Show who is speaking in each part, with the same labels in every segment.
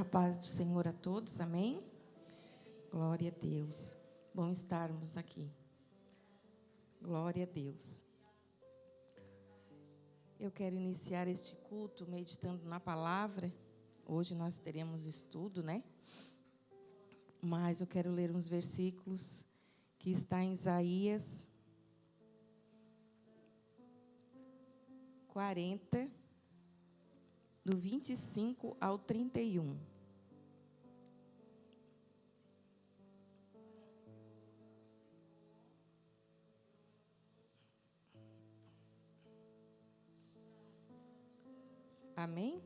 Speaker 1: A paz do Senhor a todos, amém? Glória a Deus. Bom estarmos aqui. Glória a Deus. Eu quero iniciar este culto meditando na palavra. Hoje nós teremos estudo, né? Mas eu quero ler uns versículos que está em Isaías 40, do 25 ao 31. Amém?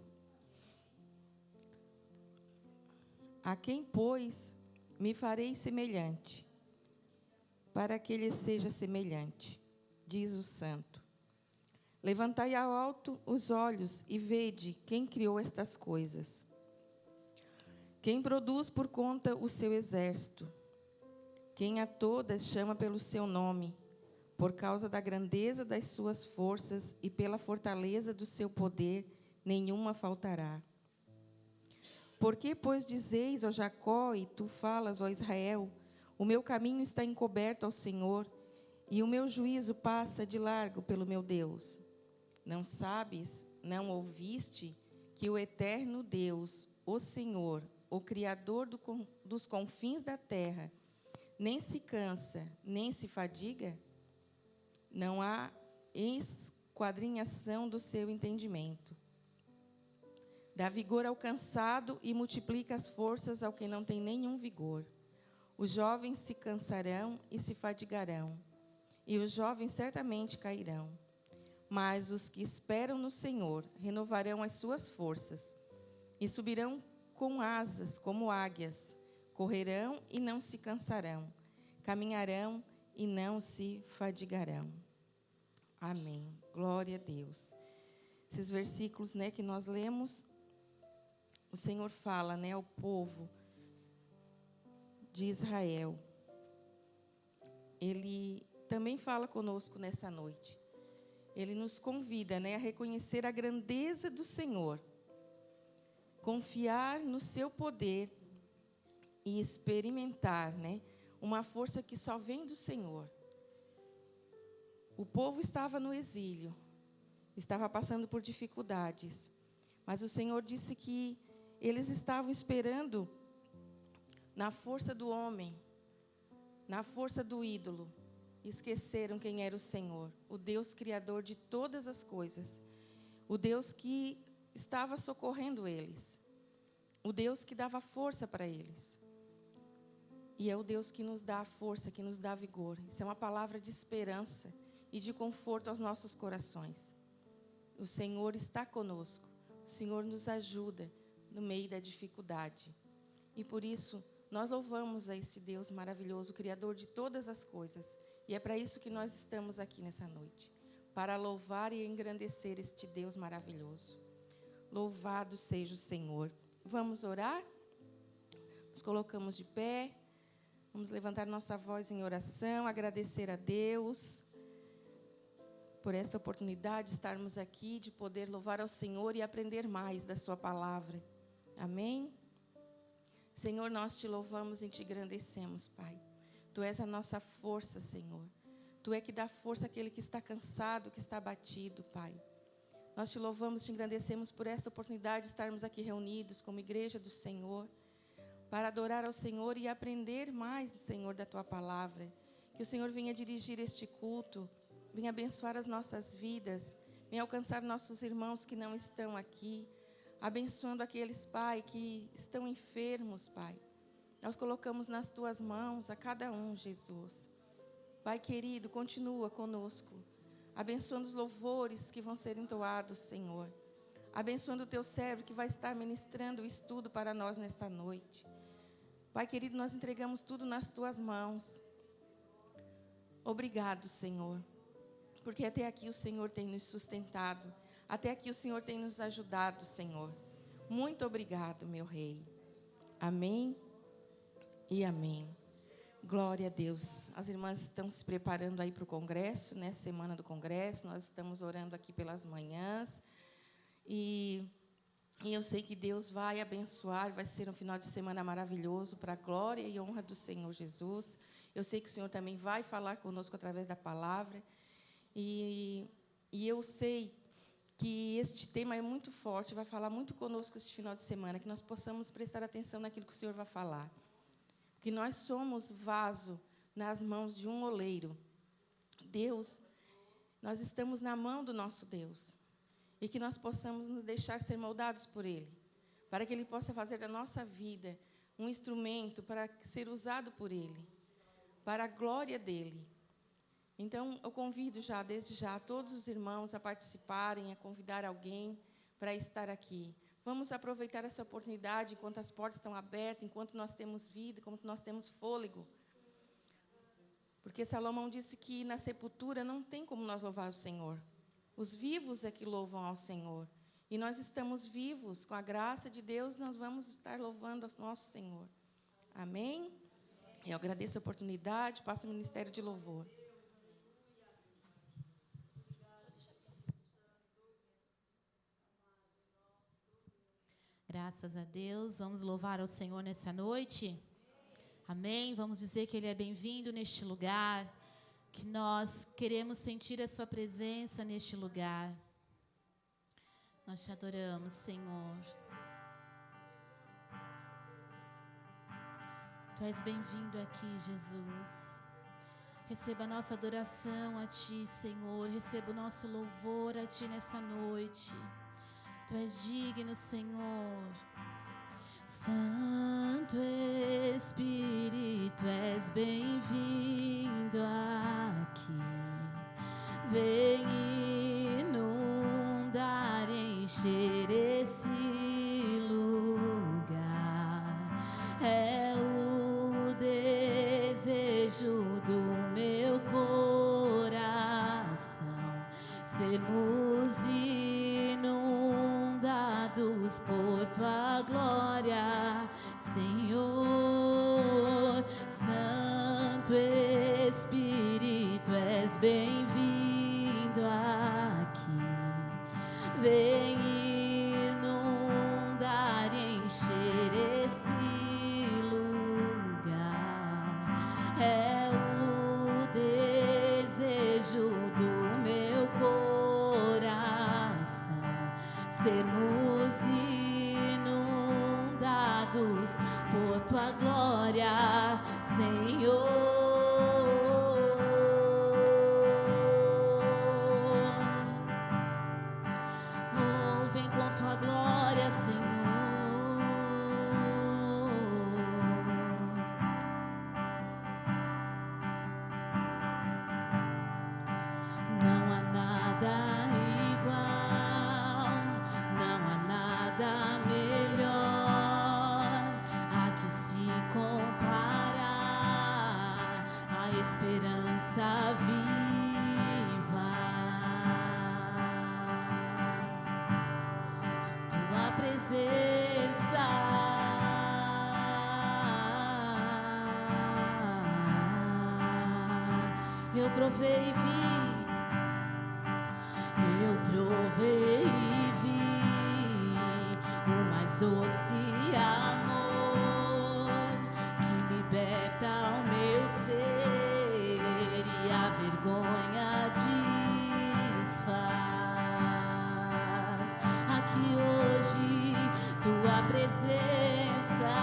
Speaker 1: A quem, pois, me farei semelhante, para que ele seja semelhante, diz o Santo. Levantai ao alto os olhos e vede quem criou estas coisas. Quem produz por conta o seu exército. Quem a todas chama pelo seu nome, por causa da grandeza das suas forças e pela fortaleza do seu poder, nenhuma faltará. Por que, pois, dizeis, ó Jacó, e tu falas, ó Israel, o meu caminho está encoberto ao Senhor, e o meu juízo passa de largo pelo meu Deus? Não sabes, não ouviste, que o eterno Deus, o Senhor, o Criador dos confins da terra, nem se cansa, nem se fadiga? Não há esquadrinhação do seu entendimento. Dá vigor ao cansado e multiplica as forças ao que não tem nenhum vigor. Os jovens se cansarão e se fadigarão, e os jovens certamente cairão. Mas os que esperam no Senhor renovarão as suas forças, e subirão com asas como águias, correrão e não se cansarão, caminharão e não se fadigarão. Amém. Glória a Deus. Esses versículos, né, que nós lemos, o Senhor fala, né, ao povo de Israel. Ele também fala conosco nessa noite. Ele nos convida, né, a reconhecer a grandeza do Senhor, confiar no seu poder e experimentar, né, uma força que só vem do Senhor. O povo estava no exílio, estava passando por dificuldades, mas o Senhor disse que eles estavam esperando na força do homem, na força do ídolo. Esqueceram quem era o Senhor, o Deus criador de todas as coisas, o Deus que estava socorrendo eles, o Deus que dava força para eles. E é o Deus que nos dá a força, que nos dá vigor. Isso é uma palavra de esperança e de conforto aos nossos corações. O Senhor está conosco, o Senhor nos ajuda no meio da dificuldade. E por isso, nós louvamos a esse Deus maravilhoso, o Criador de todas as coisas. E é para isso que nós estamos aqui nessa noite, para louvar e engrandecer este Deus maravilhoso. Louvado seja o Senhor. Vamos orar? Nos colocamos de pé, vamos levantar nossa voz em oração, agradecer a Deus por esta oportunidade de estarmos aqui, de poder louvar ao Senhor e aprender mais da sua palavra. Amém? Senhor, nós te louvamos e te engrandecemos, Pai. Tu és a nossa força, Senhor. Tu é que dá força àquele que está cansado, que está abatido, Pai. Nós te louvamos e te engrandecemos por esta oportunidade de estarmos aqui reunidos como igreja do Senhor, para adorar ao Senhor e aprender mais, Senhor, da Tua palavra. Que o Senhor venha dirigir este culto, venha abençoar as nossas vidas, venha alcançar nossos irmãos que não estão aqui, abençoando aqueles, Pai, que estão enfermos, Pai. Nós colocamos nas Tuas mãos a cada um, Jesus. Pai querido, continua conosco, abençoando os louvores que vão ser entoados, Senhor. Abençoando o Teu servo que vai estar ministrando o estudo para nós nesta noite. Pai querido, nós entregamos tudo nas Tuas mãos. Obrigado, Senhor, porque até aqui o Senhor tem nos sustentado, até aqui o Senhor tem nos ajudado, Senhor. Muito obrigado, meu Rei. Amém e amém. Glória a Deus. As irmãs estão se preparando aí para o congresso, né? Semana do congresso. Nós estamos orando aqui pelas manhãs. E E eu sei que Deus vai abençoar, vai ser um final de semana maravilhoso para a glória e honra do Senhor Jesus. Eu sei que o Senhor também vai falar conosco através da palavra. E eu sei que este tema é muito forte, vai falar muito conosco este final de semana, que nós possamos prestar atenção naquilo que o Senhor vai falar. Que nós somos vaso nas mãos de um oleiro. Deus, nós estamos na mão do nosso Deus. E que nós possamos nos deixar ser moldados por Ele, para que Ele possa fazer da nossa vida um instrumento para ser usado por Ele, para a glória dEle. Então, eu convido desde já, todos os irmãos a participarem, a convidar alguém para estar aqui. Vamos aproveitar essa oportunidade enquanto as portas estão abertas, enquanto nós temos vida, enquanto nós temos fôlego. Porque Salomão disse que na sepultura não tem como nós louvar o Senhor. Os vivos é que louvam ao Senhor. E nós estamos vivos, com a graça de Deus, nós vamos estar louvando ao nosso Senhor. Amém? Eu agradeço a oportunidade, passo o ministério de louvor.
Speaker 2: Graças a Deus, vamos louvar ao Senhor nessa noite. Amém? Vamos dizer que Ele é bem-vindo neste lugar, que nós queremos sentir a Sua presença neste lugar. Nós te adoramos, Senhor. Tu és bem-vindo aqui, Jesus. Receba a nossa adoração a Ti, Senhor. Receba o nosso louvor a Ti nessa noite. Tu és digno, Senhor. Santo Espírito, és bem-vindo aqui. Vem inundar, encher esse lugar. É o desejo do meu coração sermos inundados por Tua glória, Senhor. Santo Espírito, és bem-vindo aqui. Vem inundar e encher esse lugar. É o desejo do meu coração sermos inundados por Tua glória, Senhor. Oh, vem com Tua glória, Senhor. Não há nada igual, não há nada melhor a que se comparar a esperança viva. Tua presença, eu provei e vi. Eu provei e vi o mais doce amor que liberta o meu ser e a vergonha desfaz. Aqui hoje Tua presença,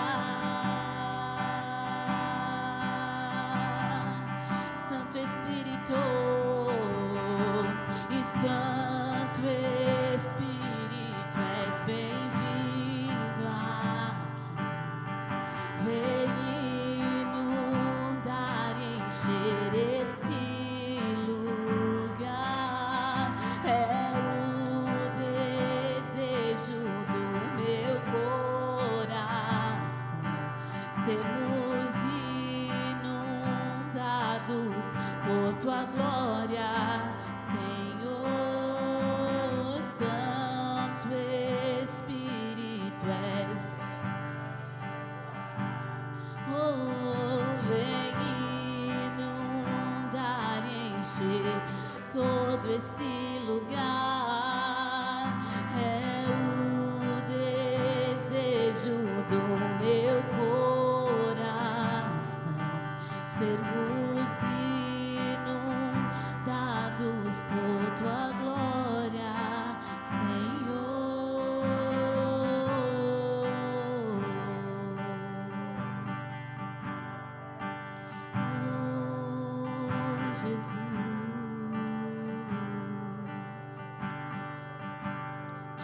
Speaker 2: Santo Espírito.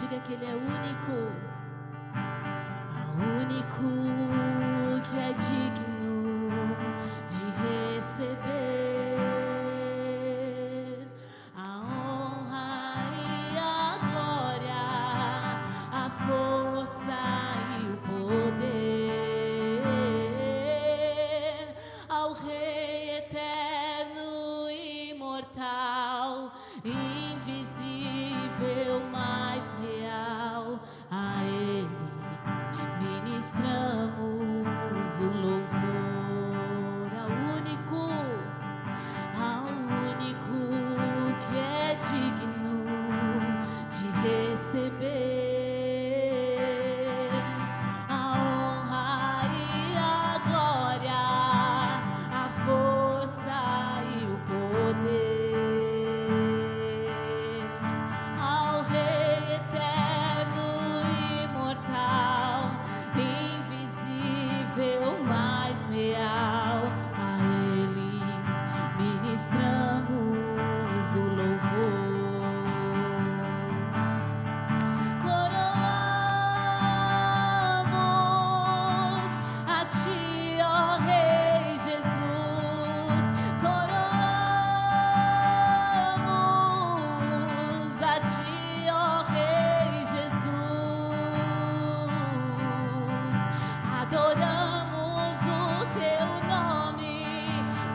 Speaker 2: Diga que Ele é único. Único que é digno de receber a honra e a glória, a força e o poder, ao Rei eterno e imortal, invisível, mais real, a Ele ministramos o louvor ao único que é digno de receber a honra e a glória, a força e o poder, ao Rei eterno e imortal, invisível, mais real, a Ele ministramos o louvor. Coroamos a Ti, ó Rei Jesus, coroamos a Ti, ó Rei Jesus, adoramos o Teu nome,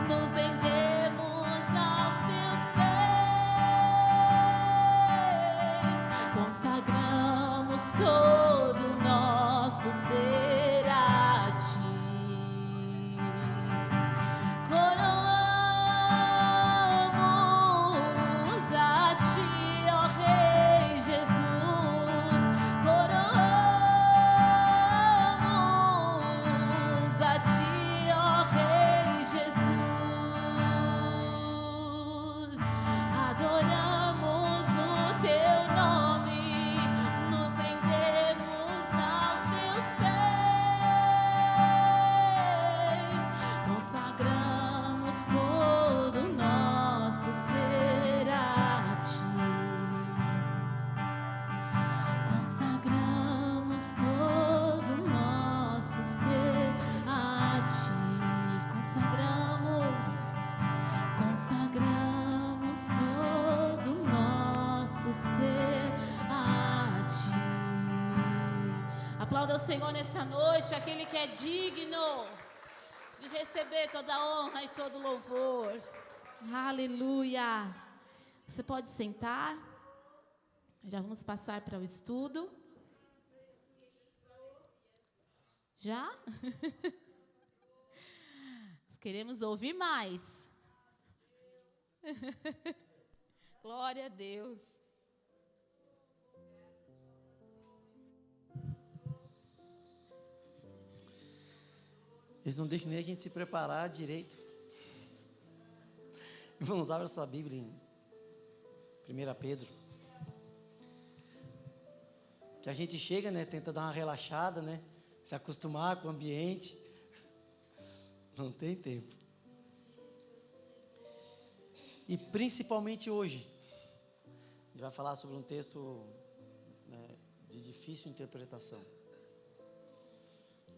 Speaker 2: nos rendemos aos Teus pés, consagramos todo o nosso ser a Ti. Coroamos a Ti, ó Rei Jesus, coroamos a Ti, ó Rei Jesus, adoramos o Teu nome, nos rendemos aos Teus pés, consagramos todo o nosso ser a Ti. Consagramos todo o nosso ser a Ti. Consagramos todo o nosso ser a Ti. Aplauda o Senhor nessa noite, aquele que é digno de receber toda a honra e todo o louvor. Aleluia. Você pode sentar. Já vamos passar para o estudo. Já? Nós queremos ouvir mais. Glória a Deus.
Speaker 3: Eles não deixam nem a gente se preparar direito. Vamos abrir a sua Bíblia em 1 Pedro. Que a gente chega, né, tenta dar uma relaxada, né, se acostumar com o ambiente. Não tem tempo. E principalmente hoje, a gente vai falar sobre um texto, né, de difícil interpretação.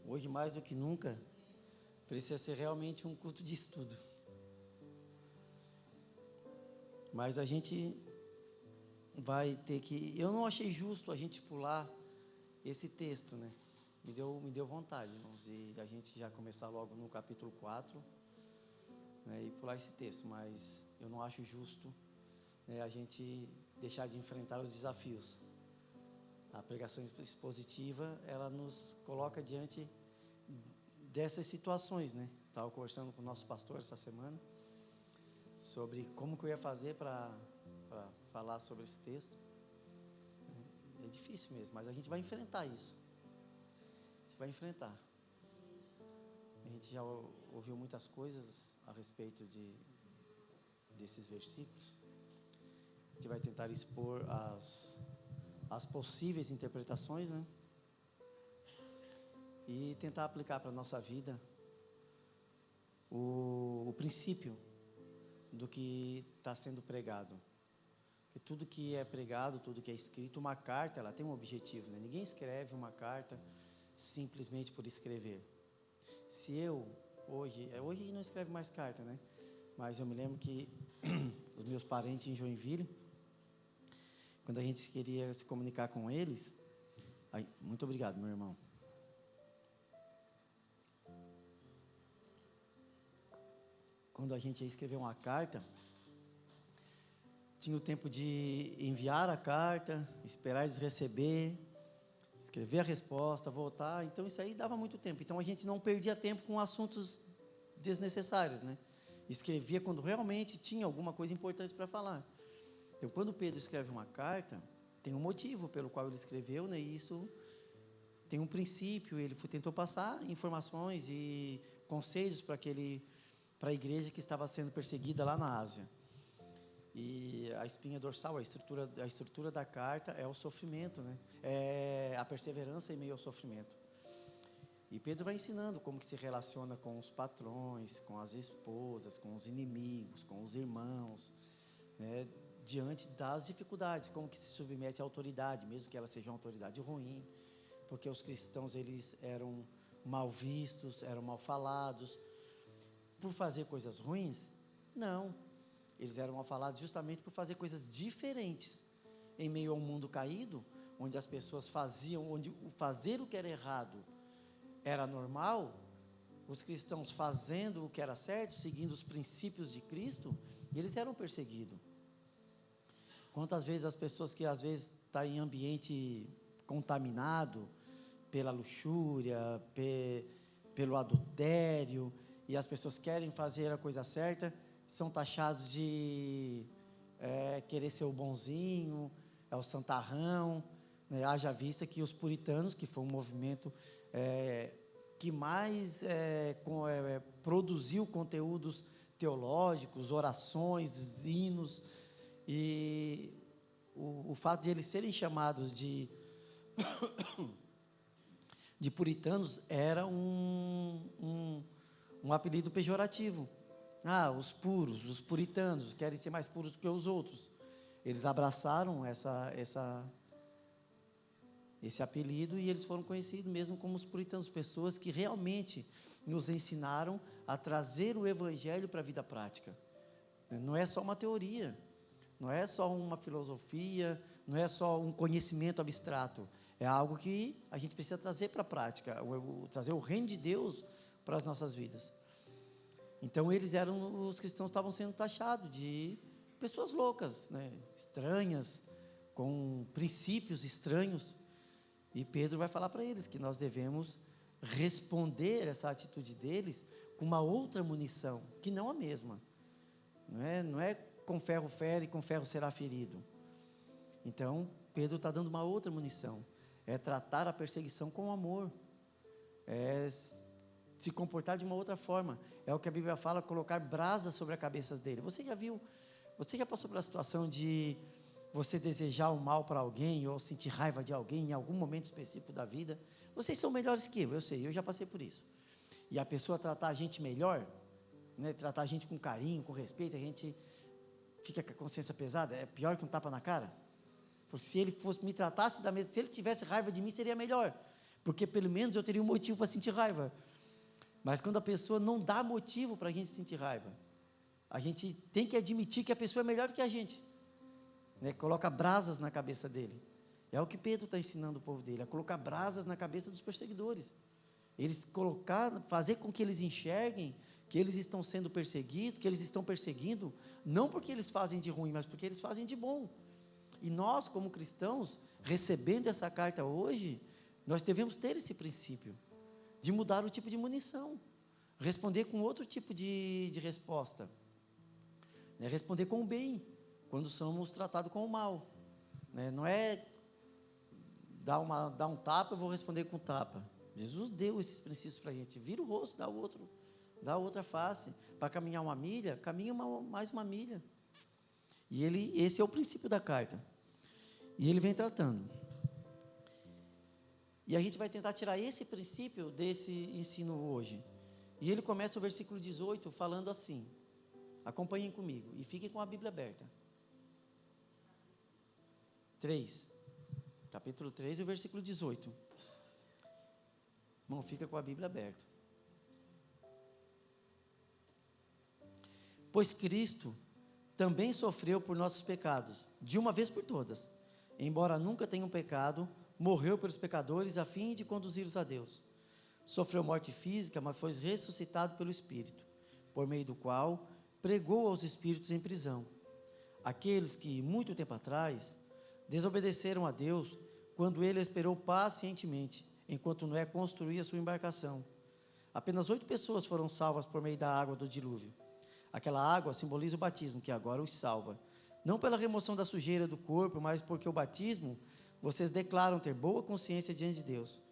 Speaker 3: Hoje, mais do que nunca, precisa ser realmente um culto de estudo. Mas a gente vai ter que... Eu não achei justo a gente pular esse texto, né? Me deu vontade, irmãos, e a gente já começar logo no capítulo 4, né, e pular esse texto. Mas eu não acho justo, né, a gente deixar de enfrentar os desafios. A pregação expositiva, ela nos coloca diante dessas situações, né? Estava conversando com o nosso pastor essa semana sobre como que eu ia fazer para falar sobre esse texto. É difícil mesmo, mas a gente vai enfrentar isso. A gente vai enfrentar. A gente já ouviu muitas coisas a respeito desses versículos. A gente vai tentar expor as possíveis interpretações, né? E tentar aplicar para a nossa vida o princípio do que está sendo pregado. E tudo que é pregado, tudo que é escrito, uma carta, ela tem um objetivo, né? Ninguém escreve uma carta simplesmente por escrever. Se eu, hoje a gente não escreve mais carta, né? Mas eu me lembro que os meus parentes em Joinville, quando a gente queria se comunicar com eles, muito obrigado, meu irmão. Quando a gente ia escrever uma carta, tinha o tempo de enviar a carta, esperar eles receber, escrever a resposta, voltar. Então, isso aí dava muito tempo. Então, a gente não perdia tempo com assuntos desnecessários, né? Escrevia quando realmente tinha alguma coisa importante para falar. Então, quando Pedro escreve uma carta, tem um motivo pelo qual ele escreveu, né? E isso tem um princípio. Ele tentou passar informações e conselhos para a igreja que estava sendo perseguida lá na Ásia. E a espinha dorsal, a estrutura da carta é o sofrimento, né? É a perseverança em meio ao sofrimento. E Pedro vai ensinando como que se relaciona com os patrões, com as esposas, com os inimigos, com os irmãos, né? Diante das dificuldades, como que se submete à autoridade, mesmo que ela seja uma autoridade ruim, porque os cristãos, eles eram mal vistos, eram mal falados, por fazer coisas ruins? Não. Eles eram mal falados justamente por fazer coisas diferentes. Em meio a um mundo caído, onde as pessoas faziam, onde fazer o que era errado era normal, os cristãos fazendo o que era certo, seguindo os princípios de Cristo, eles eram perseguidos. Quantas vezes as pessoas que às vezes estão em ambiente contaminado pela luxúria, pelo adultério, e as pessoas querem fazer a coisa certa, são taxados de querer ser o bonzinho, é o santarrão, né? Haja vista que os puritanos, que foi um movimento que mais produziu conteúdos teológicos, orações, hinos, e o fato de eles serem chamados de puritanos era um apelido pejorativo. Os puros, os puritanos, querem ser mais puros do que os outros. Eles abraçaram esse apelido e eles foram conhecidos mesmo como os puritanos, pessoas que realmente nos ensinaram a trazer o evangelho para a vida prática. Não é só uma teoria, não é só uma filosofia, não é só um conhecimento abstrato, é algo que a gente precisa trazer para a prática, trazer o reino de Deus para as nossas vidas. Então os cristãos estavam sendo taxados de pessoas loucas, né? Estranhas, com princípios estranhos. E Pedro vai falar para eles que nós devemos responder essa atitude deles com uma outra munição, que não a mesma. Não é com ferro fere e com ferro será ferido. Então, Pedro está dando uma outra munição. É tratar a perseguição com amor. É se comportar de uma outra forma. É o que a Bíblia fala, colocar brasas sobre a cabeça dele. Você já passou pela situação de você desejar o mal para alguém ou sentir raiva de alguém em algum momento específico da vida? Vocês são melhores que eu sei, eu já passei por isso. E a pessoa tratar a gente melhor, né, tratar a gente com carinho, com respeito, a gente fica com a consciência pesada, é pior que um tapa na cara. Porque se ele me tratasse da mesma, se ele tivesse raiva de mim, seria melhor, porque pelo menos eu teria um motivo para sentir raiva. Mas quando a pessoa não dá motivo para a gente sentir raiva, a gente tem que admitir que a pessoa é melhor do que a gente, né? Coloca brasas na cabeça dele. É o que Pedro está ensinando o povo dele, a colocar brasas na cabeça dos perseguidores. Fazer com que eles enxerguem que eles estão sendo perseguidos, que eles estão perseguindo, não porque eles fazem de ruim, mas porque eles fazem de bom. E nós, como cristãos, recebendo essa carta hoje, nós devemos ter esse princípio de mudar o tipo de munição, responder com outro tipo de resposta, né? Responder com o bem, quando somos tratados com o mal, né? Não é dar um tapa, eu vou responder com tapa. Jesus deu esses princípios para a gente, vira o rosto, dá outra face, para caminhar uma milha, caminha mais uma milha, e esse é o princípio da carta, e ele vem tratando. E a gente vai tentar tirar esse princípio desse ensino hoje. E ele começa o versículo 18 falando assim, acompanhem comigo e fiquem com a Bíblia aberta. 3. Capítulo 3 e o versículo 18. Irmão, fica com a Bíblia aberta. Pois Cristo também sofreu por nossos pecados, de uma vez por todas, embora nunca tenha pecado, morreu pelos pecadores a fim de conduzi-los a Deus. Sofreu morte física, mas foi ressuscitado pelo Espírito, por meio do qual pregou aos espíritos em prisão, aqueles que, muito tempo atrás, desobedeceram a Deus, quando ele esperou pacientemente, enquanto Noé construía sua embarcação. Apenas 8 pessoas foram salvas por meio da água do dilúvio. Aquela água simboliza o batismo, que agora os salva. Não pela remoção da sujeira do corpo, mas porque o batismo, vocês declaram ter boa consciência diante de Deus.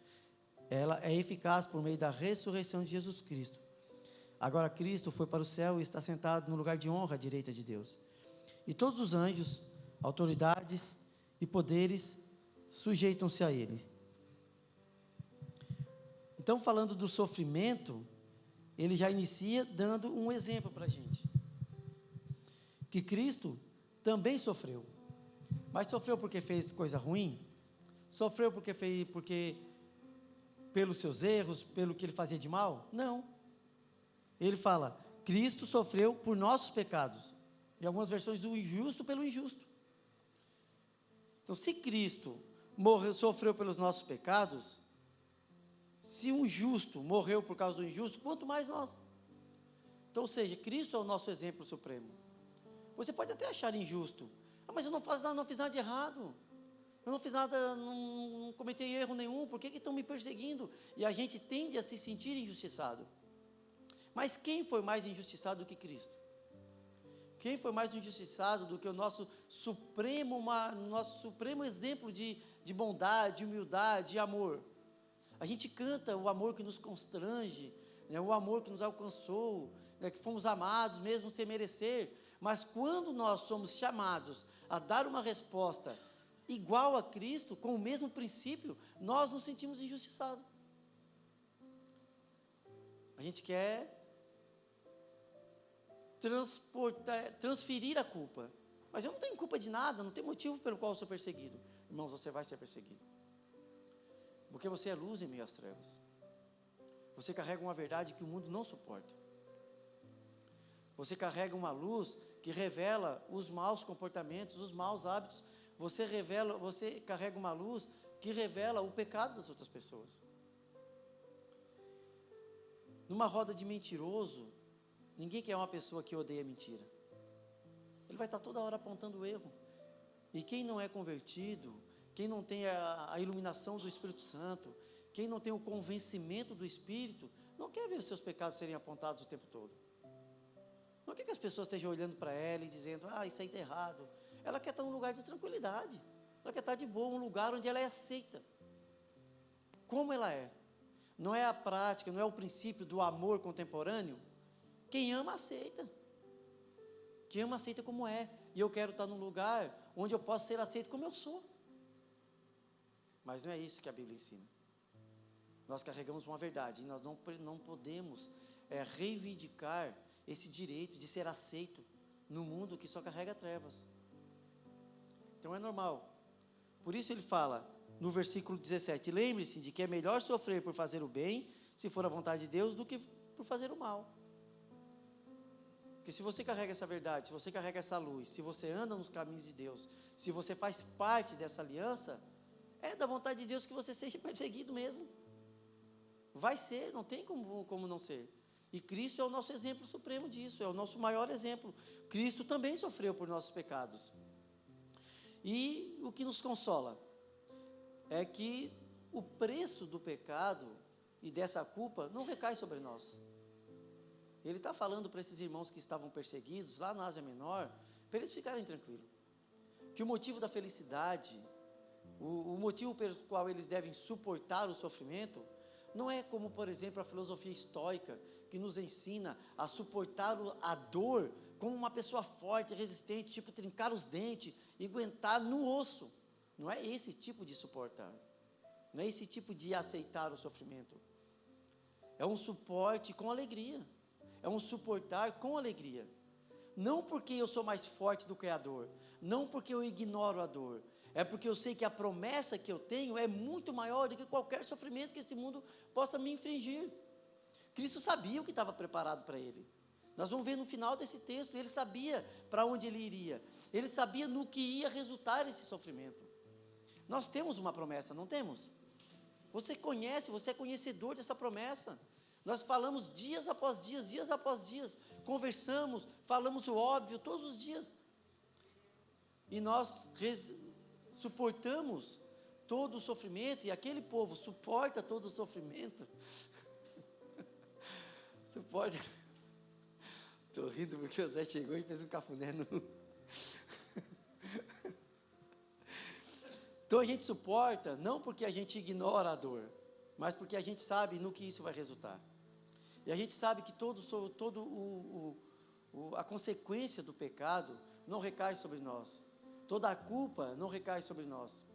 Speaker 3: Ela é eficaz por meio da ressurreição de Jesus Cristo. Agora Cristo foi para o céu e está sentado no lugar de honra à direita de Deus. E todos os anjos, autoridades e poderes sujeitam-se a Ele. Então, falando do sofrimento, ele já inicia dando um exemplo para a gente. Que Cristo também sofreu. Mas sofreu porque fez coisa ruim? Sofreu porque pelos seus erros, pelo que ele fazia de mal? Não. Ele fala, Cristo sofreu por nossos pecados. Em algumas versões, o injusto pelo injusto. Então, se Cristo sofreu pelos nossos pecados, se um justo morreu por causa do injusto, quanto mais nós. Então, ou seja, Cristo é o nosso exemplo supremo. Você pode até achar injusto, mas eu não fiz nada de errado. Eu não fiz nada, não cometi erro nenhum, por que estão me perseguindo? E a gente tende a se sentir injustiçado. Mas quem foi mais injustiçado do que Cristo? Quem foi mais injustiçado do que o nosso supremo exemplo de bondade, humildade e amor? A gente canta o amor que nos constrange, né, o amor que nos alcançou, né, que fomos amados mesmo sem merecer. Mas quando nós somos chamados a dar uma resposta igual a Cristo, com o mesmo princípio, nós nos sentimos injustiçados. A gente quer transferir a culpa. Mas eu não tenho culpa de nada, não tem motivo pelo qual eu sou perseguido. Irmãos, você vai ser perseguido. Porque você é luz em meio às trevas. Você carrega uma verdade que o mundo não suporta. Você carrega uma luz que revela os maus comportamentos, os maus hábitos. Você carrega uma luz que revela o pecado das outras pessoas. Numa roda de mentiroso, ninguém quer uma pessoa que odeia mentira. Ele vai estar toda hora apontando o erro. E quem não é convertido, quem não tem a iluminação do Espírito Santo, quem não tem o convencimento do Espírito, não quer ver os seus pecados serem apontados o tempo todo. Não quer que as pessoas estejam olhando para ela e dizendo, isso aí está errado. Ela quer estar num lugar de tranquilidade. Ela quer estar de boa, um lugar onde ela é aceita. Como ela é. Não é a prática, não é o princípio do amor contemporâneo. Quem ama, aceita. Quem ama, aceita como é. E eu quero estar num lugar onde eu posso ser aceito como eu sou. Mas não é isso que a Bíblia ensina. Nós carregamos uma verdade e nós não podemos reivindicar esse direito de ser aceito no mundo que só carrega trevas. Então é normal. Por isso ele fala no versículo 17, lembre-se de que é melhor sofrer por fazer o bem, se for a vontade de Deus, do que por fazer o mal. Porque se você carrega essa verdade, se você carrega essa luz, se você anda nos caminhos de Deus, se você faz parte dessa aliança, é da vontade de Deus que você seja perseguido mesmo. Vai ser, não tem como não ser. E Cristo é o nosso exemplo supremo disso, é o nosso maior exemplo. Cristo também sofreu por nossos pecados. E o que nos consola é que o preço do pecado e dessa culpa não recai sobre nós. Ele está falando para esses irmãos que estavam perseguidos lá na Ásia Menor, para eles ficarem tranquilos. Que o motivo da felicidade, o motivo pelo qual eles devem suportar o sofrimento, não é como, por exemplo, a filosofia estoica, que nos ensina a suportar a dor como uma pessoa forte, resistente, tipo trincar os dentes e aguentar no osso. Não é esse tipo de suportar. Não é esse tipo de aceitar o sofrimento. É um suporte com alegria. É um suportar com alegria. Não porque eu sou mais forte do que a dor. Não porque eu ignoro a dor. É porque eu sei que a promessa que eu tenho é muito maior do que qualquer sofrimento que esse mundo possa me infligir. Cristo sabia o que estava preparado para ele. Nós vamos ver no final desse texto, ele sabia para onde ele iria. Ele sabia no que ia resultar esse sofrimento. Nós temos uma promessa, não temos? Você conhece, você é conhecedor dessa promessa. Nós falamos dias após dias, conversamos, falamos o óbvio todos os dias. E nós suportamos todo o sofrimento, e aquele povo suporta todo o sofrimento. Suporta. Estou rindo porque o Zé chegou e fez um cafuné no... Então a gente suporta, não porque a gente ignora a dor, mas porque a gente sabe no que isso vai resultar. E a gente sabe que a consequência do pecado não recai sobre nós. Toda a culpa não recai sobre nós.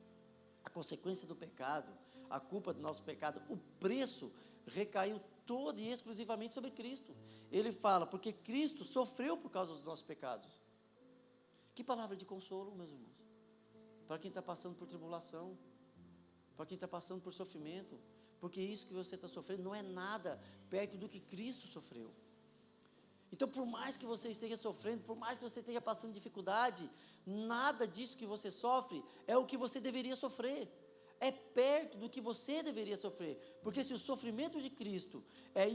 Speaker 3: A consequência do pecado, a culpa do nosso pecado, o preço recaiu todo e exclusivamente sobre Cristo. Ele fala, porque Cristo sofreu por causa dos nossos pecados. Que palavra de consolo, meus irmãos. Para quem está passando por tribulação, para quem está passando por sofrimento, porque isso que você está sofrendo não é nada perto do que Cristo sofreu. Então, por mais que você esteja sofrendo, por mais que você esteja passando dificuldade, nada disso que você sofre é o que você deveria sofrer. É perto do que você deveria sofrer. Porque se o sofrimento de Cristo é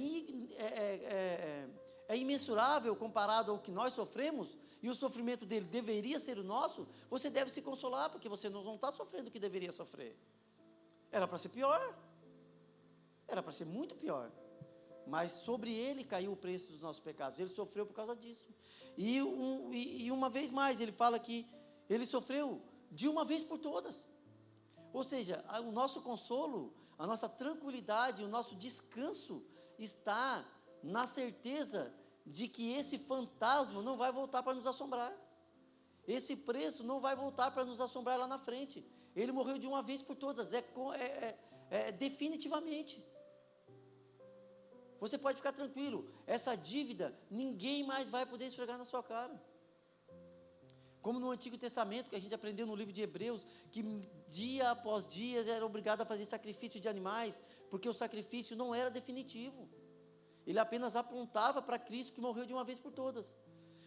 Speaker 3: imensurável comparado ao que nós sofremos, e o sofrimento dele deveria ser o nosso, você deve se consolar, porque você não está sofrendo o que deveria sofrer. Era para ser pior. Era para ser muito pior. Mas sobre ele caiu o preço dos nossos pecados. Ele sofreu por causa disso. E uma vez mais, ele fala que ele sofreu de uma vez por todas. Ou seja, o nosso consolo, a nossa tranquilidade, o nosso descanso está na certeza de que esse fantasma não vai voltar para nos assombrar. Esse preço não vai voltar para nos assombrar lá na frente. Ele morreu de uma vez por todas, definitivamente. Você pode ficar tranquilo, essa dívida ninguém mais vai poder esfregar na sua cara. Como no Antigo Testamento, que a gente aprendeu no livro de Hebreus, que dia após dia era obrigado a fazer sacrifício de animais, porque o sacrifício não era definitivo. Ele apenas apontava para Cristo que morreu de uma vez por todas.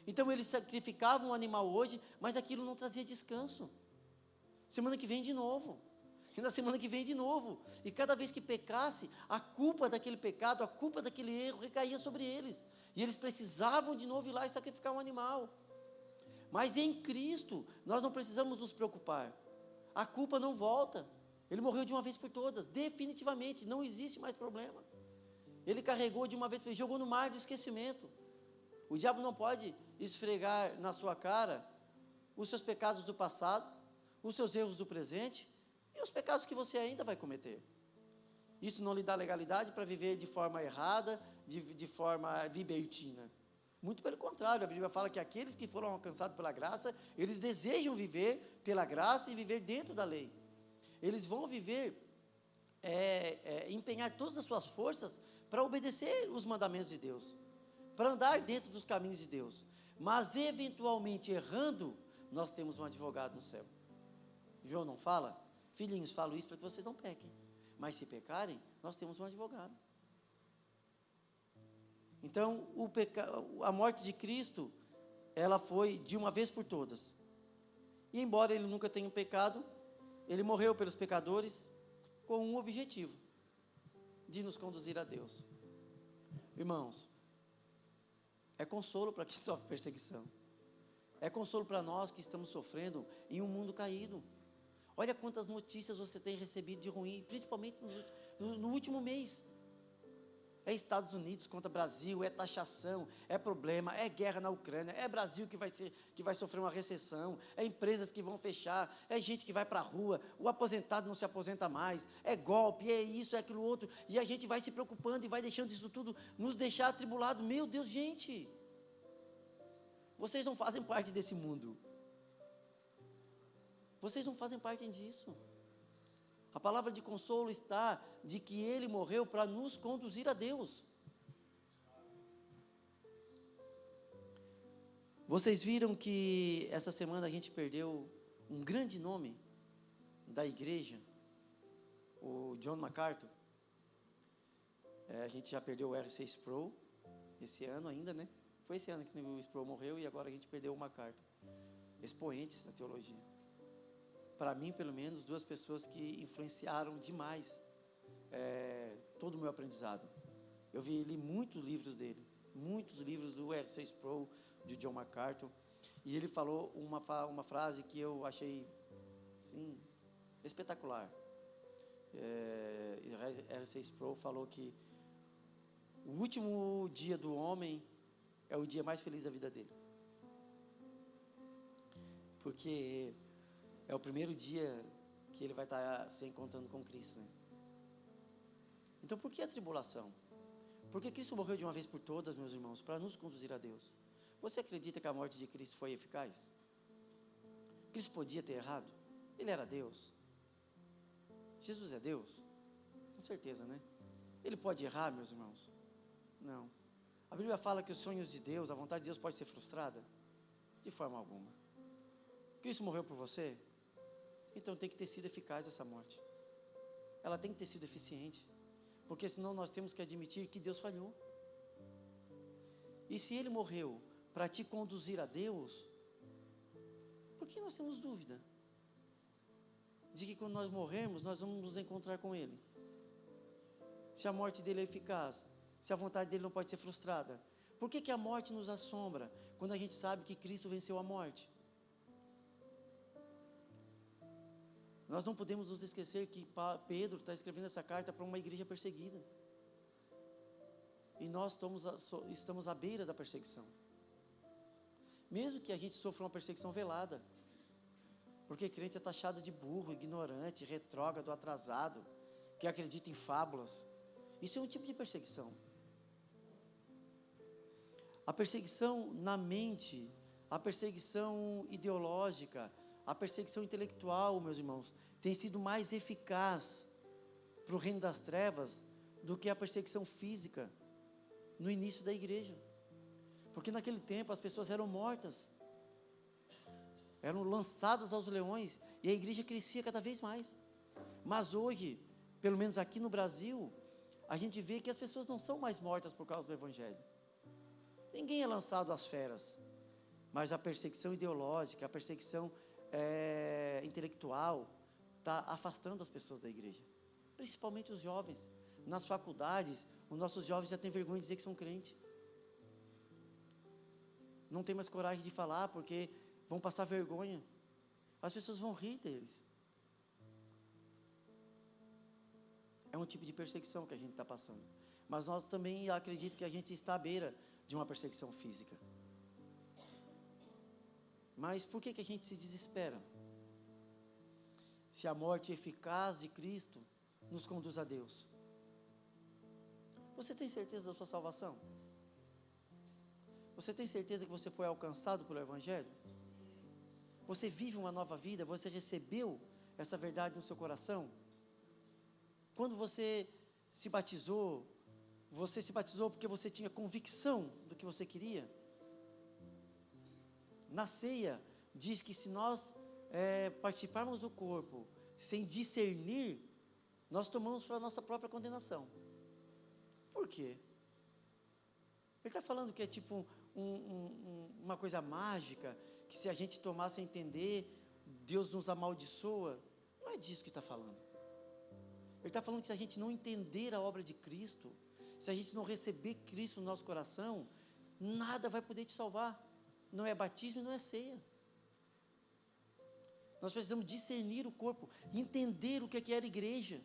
Speaker 3: Então eles sacrificavam um animal hoje, mas aquilo não trazia descanso. Semana que vem de novo. E na semana que vem de novo. E cada vez que pecasse, a culpa daquele pecado, a culpa daquele erro recaía sobre eles. E eles precisavam de novo ir lá e sacrificar um animal. Mas em Cristo, nós não precisamos nos preocupar. A culpa não volta. Ele morreu de uma vez por todas, definitivamente, não existe mais problema. Ele carregou de uma vez, jogou no mar do esquecimento. O diabo não pode esfregar na sua cara os seus pecados do passado, os seus erros do presente e os pecados que você ainda vai cometer. Isso não lhe dá legalidade para viver de forma errada, de forma libertina. Muito pelo contrário, a Bíblia fala que aqueles que foram alcançados pela graça, eles desejam viver pela graça e viver dentro da lei. Eles vão viver, empenhar todas as suas forças para obedecer os mandamentos de Deus, para andar dentro dos caminhos de Deus. Mas, eventualmente, errando, nós temos um advogado no céu. João não fala? Filhinhos, falo isso para que vocês não pequem. Mas se pecarem, nós temos um advogado. Então, a morte de Cristo, ela foi de uma vez por todas. E embora ele nunca tenha pecado, ele morreu pelos pecadores com um objetivo: de nos conduzir a Deus. Irmãos, é consolo para quem sofre perseguição. É consolo para nós que estamos sofrendo em um mundo caído. Olha quantas notícias você tem recebido de ruim, principalmente no último mês. É Estados Unidos contra Brasil, é taxação, é problema, é guerra na Ucrânia, é Brasil que vai sofrer uma recessão, é empresas que vão fechar, é gente que vai para a rua, o aposentado não se aposenta mais, é golpe, é isso, é aquilo outro, e a gente vai se preocupando e vai deixando isso tudo nos deixar atribulados. Meu Deus, gente, vocês não fazem parte desse mundo. Vocês não fazem parte disso. A palavra de consolo está de que Ele morreu para nos conduzir a Deus. Vocês viram que essa semana a gente perdeu um grande nome da igreja, o John MacArthur, a gente já perdeu o R6 Pro, esse ano ainda, né? Foi esse ano que o Sproul morreu e agora a gente perdeu o MacArthur. Expoentes da teologia. Para mim, pelo menos, duas pessoas que influenciaram demais todo o meu aprendizado. Eu li muitos livros dele, muitos livros do R6 Pro, de John MacArthur, e ele falou uma frase que eu achei, sim, espetacular. R6 Pro falou que o último dia do homem é o dia mais feliz da vida dele. Porque é o primeiro dia que ele vai estar se encontrando com Cristo, né? Então, por que a tribulação? Porque Cristo morreu de uma vez por todas, meus irmãos, para nos conduzir a Deus. Você acredita que a morte de Cristo foi eficaz? Cristo podia ter errado? Ele era Deus. Jesus é Deus? Com certeza, né? Ele pode errar, meus irmãos? Não. A Bíblia fala que os sonhos de Deus, a vontade de Deus pode ser frustrada? De forma alguma. Cristo morreu por você? Então tem que ter sido eficaz essa morte. Ela tem que ter sido eficiente. Porque senão nós temos que admitir que Deus falhou. E se Ele morreu para te conduzir a Deus, por que nós temos dúvida de que quando nós morrermos, nós vamos nos encontrar com Ele? Se a morte dele é eficaz, se a vontade dele não pode ser frustrada, por que a morte nos assombra quando a gente sabe que Cristo venceu a morte? Nós não podemos nos esquecer que Pedro está escrevendo essa carta para uma igreja perseguida. E nós estamos à beira da perseguição. Mesmo que a gente sofra uma perseguição velada, porque crente é taxado de burro, ignorante, retrógrado, atrasado, que acredita em fábulas. Isso é um tipo de perseguição. A perseguição na mente, a perseguição ideológica, a perseguição intelectual, meus irmãos, tem sido mais eficaz para o reino das trevas do que a perseguição física no início da igreja. Porque naquele tempo as pessoas eram mortas, eram lançadas aos leões e a igreja crescia cada vez mais. Mas hoje, pelo menos aqui no Brasil, a gente vê que as pessoas não são mais mortas por causa do Evangelho. Ninguém é lançado às feras, mas a perseguição ideológica, a perseguição intelectual está afastando as pessoas da igreja, principalmente os jovens. Nas faculdades, os nossos jovens já têm vergonha de dizer que são crentes. Não tem mais coragem de falar porque vão passar vergonha. As pessoas vão rir deles. É um tipo de perseguição que a gente está passando. Mas nós também acredito que a gente está à beira de uma perseguição física. Mas por que a gente se desespera? Se a morte eficaz de Cristo nos conduz a Deus. Você tem certeza da sua salvação? Você tem certeza que você foi alcançado pelo Evangelho? Você vive uma nova vida? Você recebeu essa verdade no seu coração? Quando você se batizou porque você tinha convicção do que você queria? Na ceia, diz que se nós participarmos do corpo sem discernir, nós tomamos para a nossa própria condenação. Por quê? Ele está falando que é tipo uma coisa mágica, que se a gente tomar sem entender, Deus nos amaldiçoa. Não é disso que está falando. Ele está falando que se a gente não entender a obra de Cristo, se a gente não receber Cristo no nosso coração, nada vai poder te salvar. Não é batismo e não é ceia. Nós precisamos discernir o corpo, entender o que é que era igreja,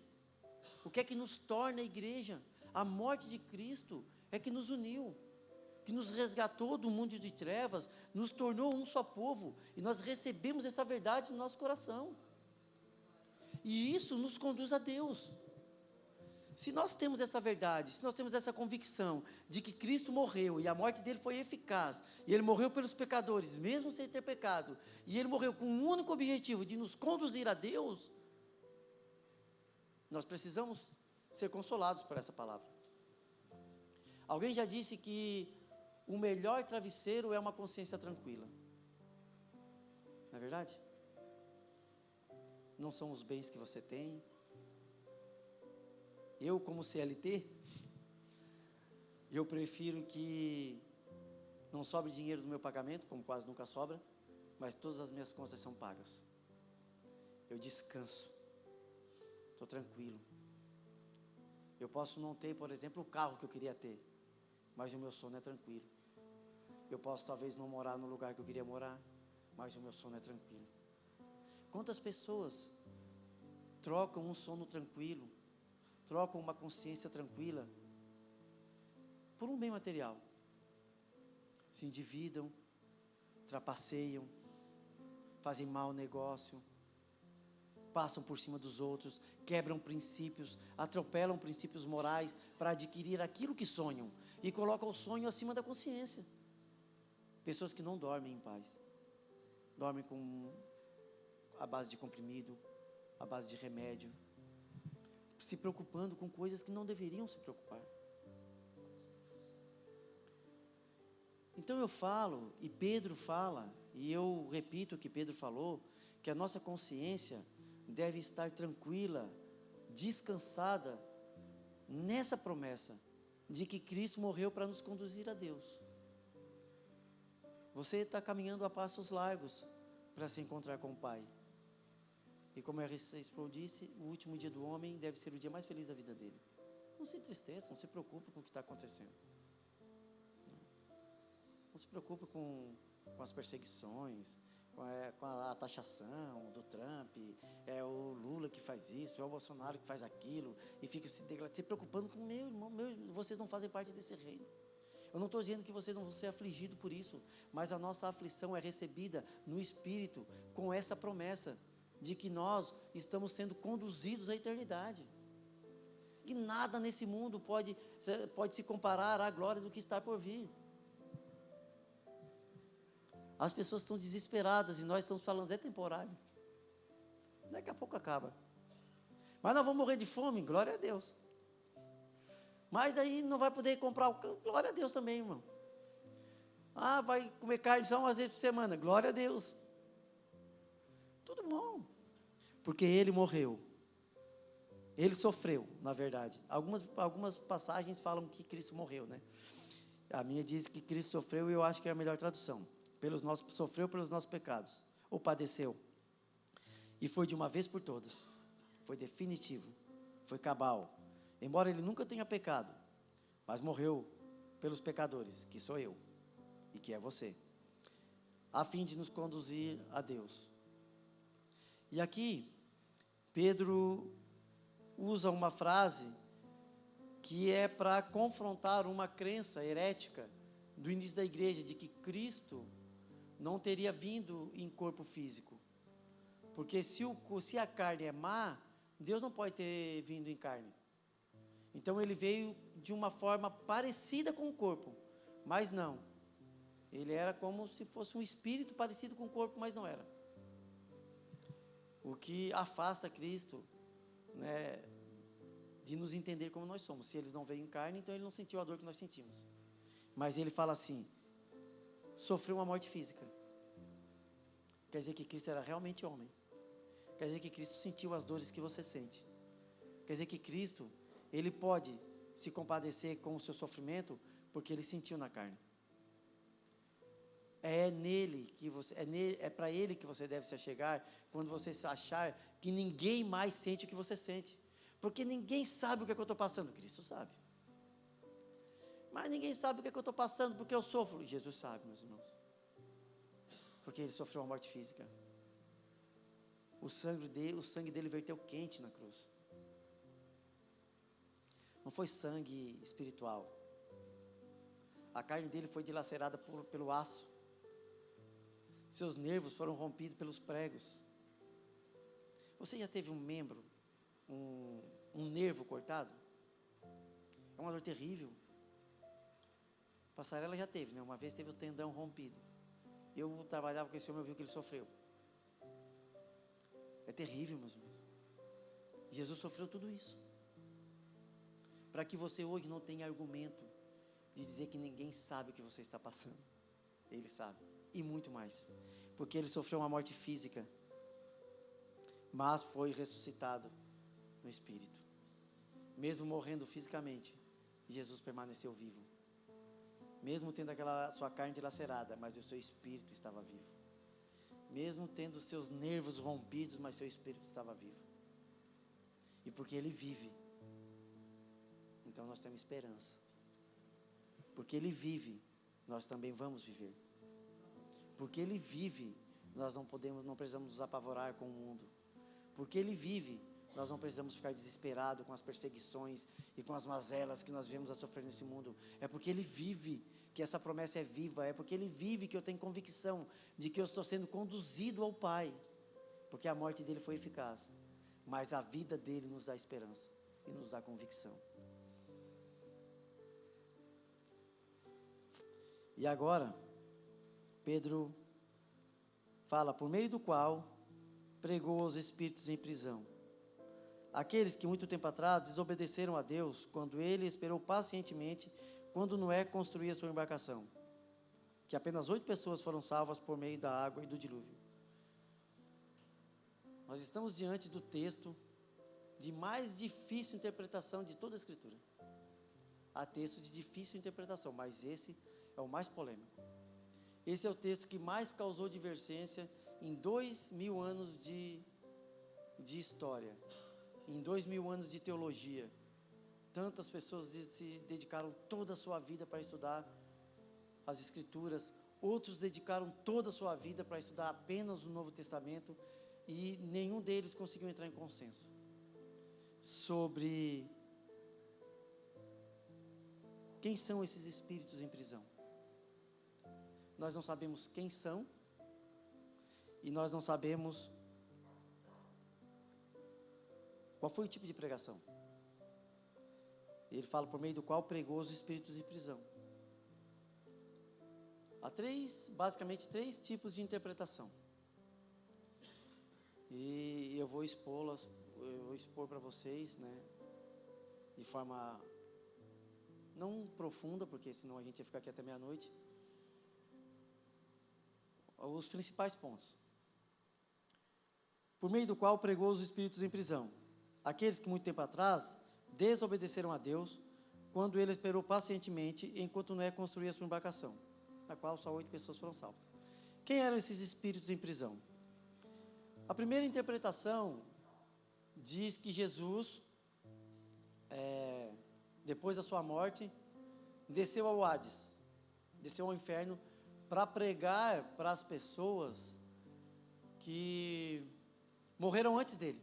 Speaker 3: o que é que nos torna a igreja. A morte de Cristo é que nos uniu, que nos resgatou do mundo de trevas, nos tornou um só povo, e nós recebemos essa verdade no nosso coração. E isso nos conduz a Deus. Se nós temos essa verdade, se nós temos essa convicção de que Cristo morreu e a morte dele foi eficaz, e ele morreu pelos pecadores, mesmo sem ter pecado, e ele morreu com um único objetivo de nos conduzir a Deus, nós precisamos ser consolados por essa palavra. Alguém já disse que o melhor travesseiro é uma consciência tranquila. Não é verdade? não são os bens que você tem. Eu, como CLT, eu prefiro que não sobre dinheiro do meu pagamento, como quase nunca sobra, mas todas as minhas contas são pagas. Eu descanso, estou tranquilo. Eu posso não ter, por exemplo, o carro que eu queria ter, mas o meu sono é tranquilo. Eu posso talvez não morar no lugar que eu queria morar, mas o meu sono é tranquilo. Quantas pessoas trocam um sono tranquilo, trocam uma consciência tranquila por um bem material? Se endividam, trapaceiam, fazem mau negócio, passam por cima dos outros, quebram princípios, atropelam princípios morais para adquirir aquilo que sonham e colocam o sonho acima da consciência. Pessoas que não dormem em paz, dormem com a base de comprimido, a base de remédio, se preocupando com coisas que não deveriam se preocupar. Então eu falo, e Pedro fala, e eu repito o que Pedro falou, que a nossa consciência deve estar tranquila, descansada, nessa promessa, de que Cristo morreu para nos conduzir a Deus. Você está caminhando a passos largos para se encontrar com o Pai. E como a R.C. Sproul disse, o último dia do homem deve ser o dia mais feliz da vida dele. Não se entristeça, não se preocupe com o que está acontecendo. Não se preocupe com as perseguições, com a taxação do Trump, é o Lula que faz isso, é o Bolsonaro que faz aquilo, e fica se preocupando com meu irmão, vocês não fazem parte desse reino. Eu não estou dizendo que vocês não vão ser afligidos por isso, mas a nossa aflição é recebida no Espírito, com essa promessa, de que nós estamos sendo conduzidos à eternidade. E nada nesse mundo pode se comparar à glória do que está por vir. As pessoas estão desesperadas e nós estamos falando, é temporário. Daqui a pouco acaba. Mas nós vamos morrer de fome, glória a Deus. Mas aí não vai poder comprar o campo, glória a Deus também, irmão. Vai comer carne só umas vezes por semana, glória a Deus. Tudo bom. Porque Ele morreu. Ele sofreu, na verdade. Algumas passagens falam que Cristo morreu, né? A minha diz que Cristo sofreu e eu acho que é a melhor tradução. Sofreu pelos nossos pecados, ou padeceu, e foi de uma vez por todas, foi definitivo, foi cabal, embora Ele nunca tenha pecado, mas morreu pelos pecadores, que sou eu, e que é você, a fim de nos conduzir a Deus. E aqui, Pedro usa uma frase, que é para confrontar uma crença herética, do início da igreja, de que Cristo não teria vindo em corpo físico, porque se a carne é má, Deus não pode ter vindo em carne. Então Ele veio de uma forma parecida com o corpo, mas não. Ele era como se fosse um espírito parecido com o corpo, mas não era. O que afasta Cristo, né, de nos entender como nós somos. Se Ele não veio em carne, então Ele não sentiu a dor que nós sentimos. Mas Ele fala assim, sofreu uma morte física. Quer dizer que Cristo era realmente homem. Quer dizer que Cristo sentiu as dores que você sente. Quer dizer que Cristo, Ele pode se compadecer com o seu sofrimento, porque Ele sentiu na carne. É para Ele que você deve se achegar, quando você achar que ninguém mais sente o que você sente. Porque ninguém sabe o que é que eu estou passando. Cristo sabe. Mas ninguém sabe o que é que eu estou passando, porque eu sofro. Jesus sabe, meus irmãos. Porque Ele sofreu uma morte física. O sangue dele verteu quente na cruz. Não foi sangue espiritual. A carne dele foi dilacerada pelo aço. Seus nervos foram rompidos pelos pregos. Você já teve um membro, um nervo cortado? É uma dor terrível. Passarela já teve, né? Uma vez teve o tendão rompido. Eu trabalhava com esse homem, eu vi o que ele sofreu. É terrível, meus irmãos. Jesus sofreu tudo isso. Para que você hoje não tenha argumento de dizer que ninguém sabe o que você está passando. Ele sabe. E muito mais. Porque Ele sofreu uma morte física. mas foi ressuscitado no Espírito. Mesmo morrendo fisicamente, Jesus permaneceu vivo. Mesmo tendo aquela sua carne dilacerada, mas o seu espírito estava vivo. Mesmo tendo seus nervos rompidos, mas seu espírito estava vivo. E porque Ele vive, então nós temos esperança. Porque Ele vive, nós também vamos viver. Porque Ele vive, nós não precisamos nos apavorar com o mundo. Porque Ele vive, nós não precisamos ficar desesperados com as perseguições e com as mazelas que nós vemos a sofrer nesse mundo. É porque Ele vive que essa promessa é viva. É porque Ele vive que eu tenho convicção de que eu estou sendo conduzido ao Pai. Porque a morte dele foi eficaz. Mas a vida dele nos dá esperança e nos dá convicção. E agora, Pedro fala, por meio do qual pregou aos espíritos em prisão, aqueles que muito tempo atrás desobedeceram a Deus, quando Ele esperou pacientemente, quando Noé construía sua embarcação, que apenas 8 pessoas foram salvas por meio da água e do dilúvio. Nós estamos diante do texto de mais difícil interpretação de toda a Escritura. Há texto de difícil interpretação, mas esse é o mais polêmico. Esse é o texto que mais causou divergência em 2000 anos de história, em 2000 anos de teologia. Tantas pessoas se dedicaram toda a sua vida para estudar as Escrituras, outros dedicaram toda a sua vida para estudar apenas o Novo Testamento, e nenhum deles conseguiu entrar em consenso sobre quem são esses espíritos em prisão. Nós não sabemos quem são, e nós não sabemos qual foi o tipo de pregação. Ele fala por meio do qual pregou os espíritos em prisão. Há basicamente três tipos de interpretação. E eu vou expor para vocês, né, de forma não profunda, porque senão a gente ia ficar aqui até meia-noite, os principais pontos. Por meio do qual pregou os espíritos em prisão, aqueles que muito tempo atrás desobedeceram a Deus, quando Ele esperou pacientemente, enquanto Noé construía sua embarcação, na qual só 8 pessoas foram salvas. Quem eram esses espíritos em prisão? A primeira interpretação diz que Jesus, depois da sua morte, desceu ao Hades, desceu ao inferno, para pregar para as pessoas que morreram antes dele,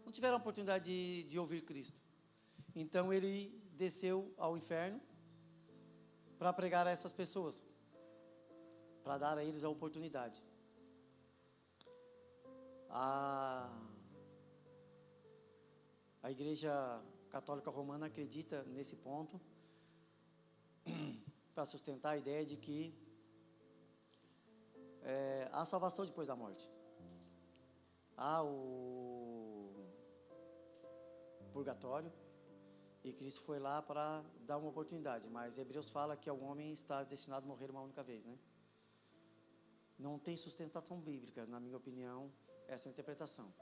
Speaker 3: não tiveram a oportunidade de ouvir Cristo. Então ele desceu ao inferno para pregar a essas pessoas, para dar a eles a oportunidade. A Igreja Católica Romana acredita nesse ponto, para sustentar a ideia de que há salvação depois da morte. Há o purgatório, e Cristo foi lá para dar uma oportunidade, mas Hebreus fala que o homem está destinado a morrer uma única vez, né? Não tem sustentação bíblica, na minha opinião, essa interpretação.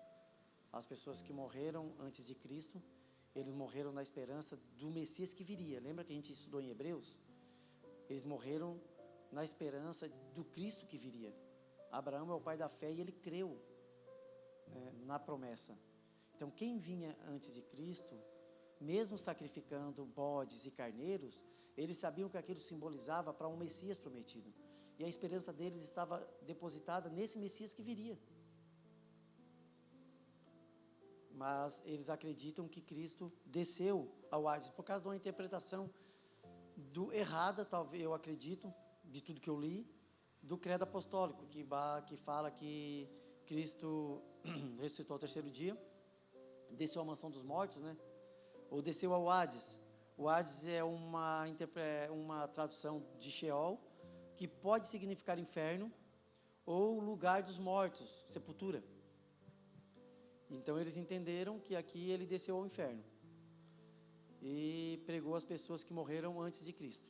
Speaker 3: As pessoas que morreram antes de Cristo, eles morreram na esperança do Messias que viria. Lembra que a gente estudou em Hebreus? Eles morreram na esperança do Cristo que viria. Abraão é o pai da fé e ele creu na promessa. Então, quem vinha antes de Cristo, mesmo sacrificando bodes e carneiros, eles sabiam que aquilo simbolizava para um Messias prometido. E a esperança deles estava depositada nesse Messias que viria. Mas eles acreditam que Cristo desceu ao Hades, por causa de uma interpretação errada, talvez, eu acredito, de tudo que eu li, do credo apostólico, que fala que Cristo ressuscitou ao terceiro dia, desceu à mansão dos mortos, né? Ou desceu ao Hades. O Hades é uma tradução de Sheol, que pode significar inferno, ou lugar dos mortos, sepultura. Então eles entenderam que aqui ele desceu ao inferno e pregou as pessoas que morreram antes de Cristo.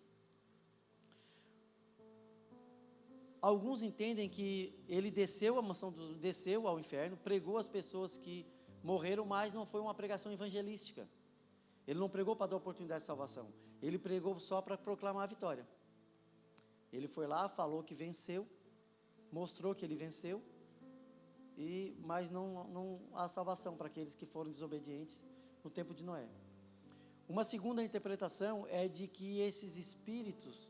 Speaker 3: alguns entendem que ele desceu desceu ao inferno, pregou as pessoas que morreram, mas não foi uma pregação evangelística. Ele não pregou para dar oportunidade de salvação. Ele pregou só para proclamar a vitória. Ele foi lá, falou que venceu, mostrou que ele venceu, mas não há salvação para aqueles que foram desobedientes no tempo de Noé. Uma segunda interpretação é de que esses espíritos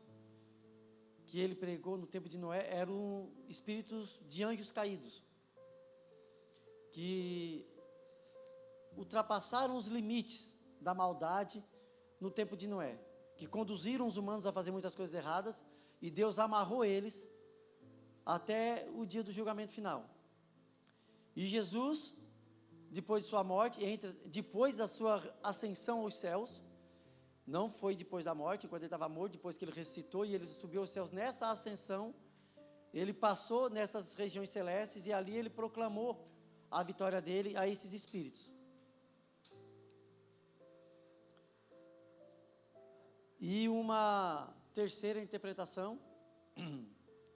Speaker 3: que ele pregou no tempo de Noé eram espíritos de anjos caídos, que ultrapassaram os limites da maldade no tempo de Noé, que conduziram os humanos a fazer muitas coisas erradas, e Deus amarrou eles até o dia do julgamento final. E Jesus, depois de sua morte, depois da sua ascensão aos céus, não foi depois da morte, enquanto ele estava morto, depois que ele ressuscitou e ele subiu aos céus, nessa ascensão, ele passou nessas regiões celestes e ali ele proclamou a vitória dele a esses espíritos. E uma terceira interpretação,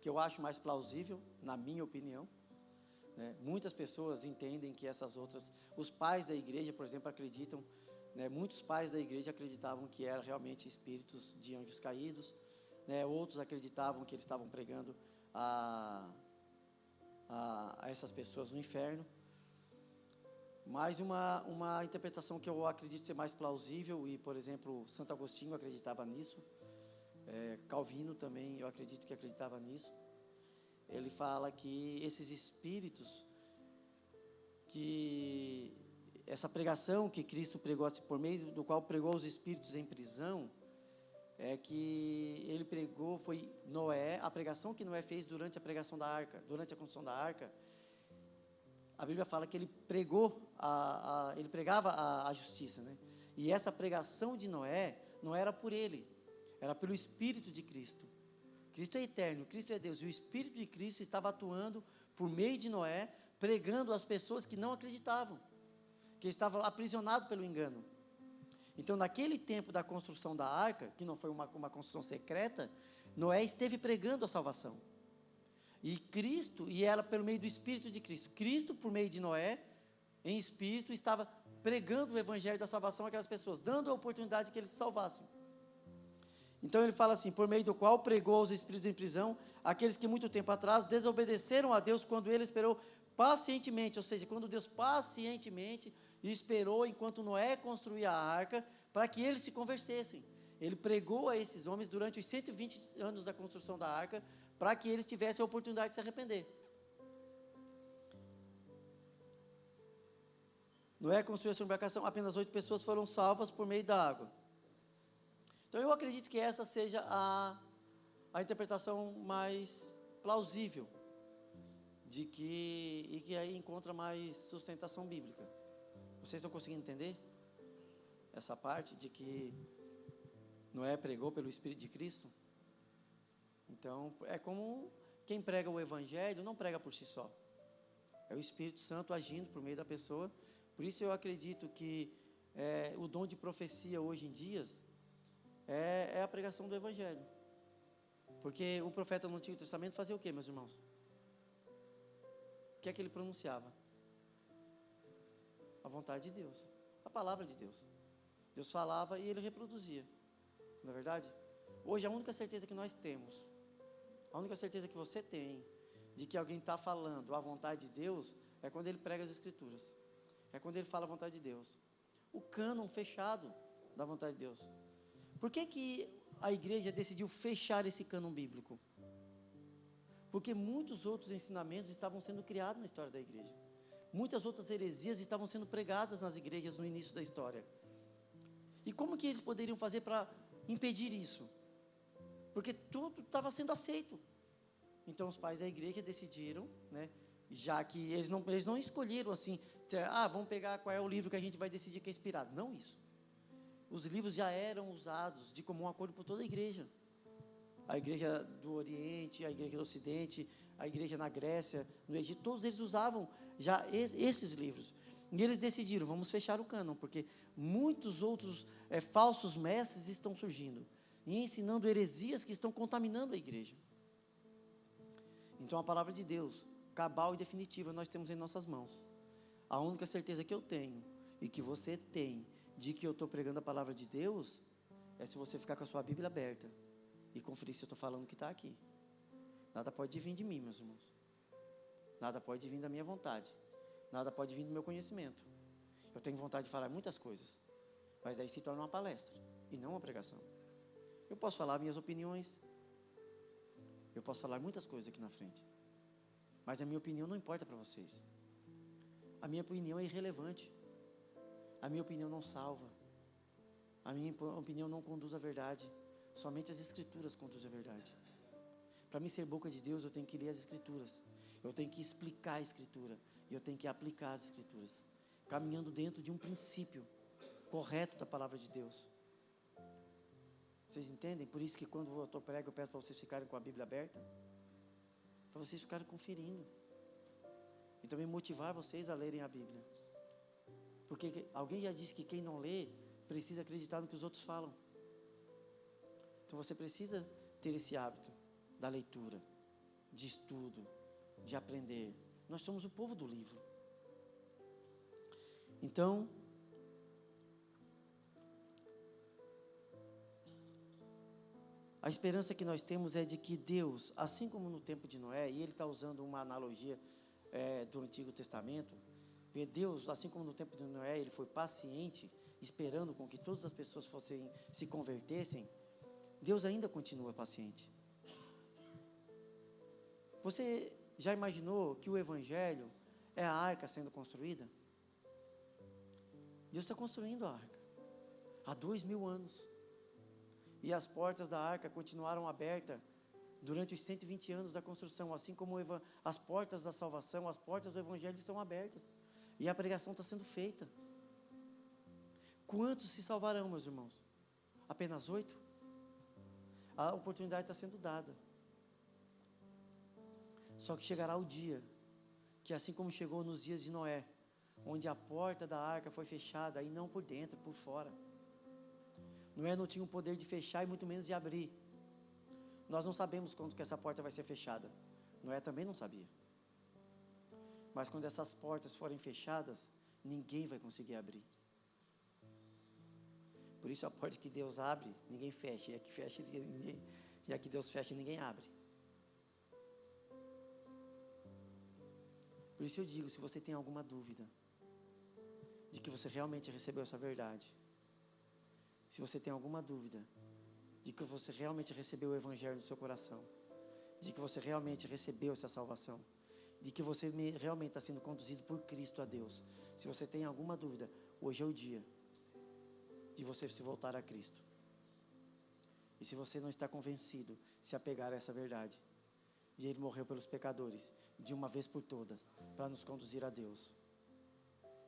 Speaker 3: que eu acho mais plausível, na minha opinião, né? Muitas pessoas entendem que essas outras, os pais da igreja, por exemplo, acreditam, né? Muitos pais da igreja acreditavam que eram realmente espíritos de anjos caídos, né? Outros acreditavam que eles estavam pregando a essas pessoas no inferno. Mas uma interpretação que eu acredito ser mais plausível, e por exemplo, Santo Agostinho acreditava nisso, Calvino também, eu acredito que acreditava nisso. Ele fala que esses espíritos, que essa pregação que Cristo pregou, por meio do qual pregou os espíritos em prisão, que ele pregou, foi Noé, a pregação que Noé fez durante a pregação da arca, durante a construção da arca. A Bíblia fala que ele ele pregava a justiça, né? E essa pregação de Noé não era por ele, era pelo Espírito de Cristo. Cristo é eterno, Cristo é Deus, e o Espírito de Cristo estava atuando por meio de Noé, pregando às pessoas que não acreditavam, que estavam aprisionados pelo engano. Então, naquele tempo da construção da arca, que não foi uma construção secreta, Noé esteve pregando a salvação. E Cristo, e ela pelo meio do Espírito de Cristo. Cristo, por meio de Noé, em espírito, estava pregando o evangelho da salvação àquelas pessoas, dando a oportunidade que eles se salvassem. Então ele fala assim, por meio do qual pregou aos espíritos em prisão, aqueles que muito tempo atrás desobedeceram a Deus quando ele esperou pacientemente, ou seja, quando Deus pacientemente esperou enquanto Noé construía a arca, para que eles se convertessem. Ele pregou a esses homens durante os 120 anos da construção da arca, para que eles tivessem a oportunidade de se arrepender. Noé construiu sua embarcação, apenas 8 pessoas foram salvas por meio da água. Então eu acredito que essa seja a interpretação mais plausível, e que aí encontra mais sustentação bíblica. Vocês estão conseguindo entender essa parte de que Noé pregou pelo Espírito de Cristo? Então, é como quem prega o Evangelho não prega por si só. É o Espírito Santo agindo por meio da pessoa. Por isso eu acredito que o dom de profecia hoje em dia é a pregação do Evangelho. Porque o profeta no Antigo Testamento fazia o quê, meus irmãos? O que é que ele pronunciava? A vontade de Deus, a palavra de Deus. Deus falava e ele reproduzia. Não é verdade? Hoje a única certeza que nós temos, a única certeza que você tem de que alguém está falando a vontade de Deus é quando ele prega as Escrituras. É quando ele fala a vontade de Deus. O cânon fechado da vontade de Deus. Por que a igreja decidiu fechar esse cânon bíblico? Porque muitos outros ensinamentos estavam sendo criados na história da igreja. Muitas outras heresias estavam sendo pregadas nas igrejas no início da história. E como que eles poderiam fazer para impedir isso? Porque tudo estava sendo aceito. Então os pais da igreja decidiram, né, já que eles não escolheram assim, vamos pegar qual é o livro que a gente vai decidir que é inspirado. Não isso. Os livros já eram usados de comum acordo por toda a igreja. A igreja do Oriente, a igreja do Ocidente, a igreja na Grécia, no Egito, todos eles usavam já esses livros. E eles decidiram, vamos fechar o cânon, porque muitos outros falsos mestres estão surgindo e ensinando heresias que estão contaminando a igreja. Então a palavra de Deus, cabal e definitiva, nós temos em nossas mãos. A única certeza que eu tenho e que você tem de que eu estou pregando a palavra de Deus é se você ficar com a sua Bíblia aberta e conferir se eu estou falando o que está aqui. Nada pode vir de mim, meus irmãos. Nada pode vir da minha vontade. Nada pode vir do meu conhecimento. Eu tenho vontade de falar muitas coisas, mas aí se torna uma palestra e não uma pregação. Eu posso falar minhas opiniões, eu posso falar muitas coisas aqui na frente, mas a minha opinião não importa para vocês. A minha opinião é irrelevante. A minha opinião não salva. A minha opinião não conduz à verdade. Somente as Escrituras conduzem à verdade. Para mim ser boca de Deus, eu tenho que ler as Escrituras. Eu tenho que explicar a Escritura. E eu tenho que aplicar as Escrituras. Caminhando dentro de um princípio correto da palavra de Deus. Vocês entendem? Por isso que quando eu prego, eu peço para vocês ficarem com a Bíblia aberta. Para vocês ficarem conferindo. E também motivar vocês a lerem a Bíblia. Porque alguém já disse que quem não lê, precisa acreditar no que os outros falam. Então você precisa ter esse hábito da leitura, de estudo, de aprender. Nós somos o povo do livro. Então, a esperança que nós temos é de que Deus, assim como no tempo de Noé, e ele está usando uma analogia do Antigo Testamento, porque Deus, assim como no tempo de Noé, ele foi paciente, esperando com que todas as pessoas se convertessem, Deus ainda continua paciente. Você já imaginou que o Evangelho é a arca sendo construída? Deus está construindo a arca há 2000 anos. E as portas da arca continuaram abertas durante os 120 anos da construção, assim como as portas da salvação, as portas do Evangelho estão abertas. E a pregação está sendo feita. Quantos se salvarão, meus irmãos? Apenas 8? A oportunidade está sendo dada. Só que chegará o dia, que assim como chegou nos dias de Noé, onde a porta da arca foi fechada, e não por dentro, por fora. Noé não tinha o poder de fechar e muito menos de abrir. Nós não sabemos quando que essa porta vai ser fechada. Noé também não sabia. Mas quando essas portas forem fechadas, ninguém vai conseguir abrir. Por isso a porta que Deus abre, ninguém fecha. E a que Deus fecha, ninguém abre. Por isso eu digo, se você tem alguma dúvida de que você realmente recebeu essa verdade, se você tem alguma dúvida de que você realmente recebeu o Evangelho no seu coração, de que você realmente recebeu essa salvação, de que você realmente está sendo conduzido por Cristo a Deus, se você tem alguma dúvida, hoje é o dia de você se voltar a Cristo. E se você não está convencido, se apegar a essa verdade, de Ele morreu pelos pecadores, de uma vez por todas, para nos conduzir a Deus.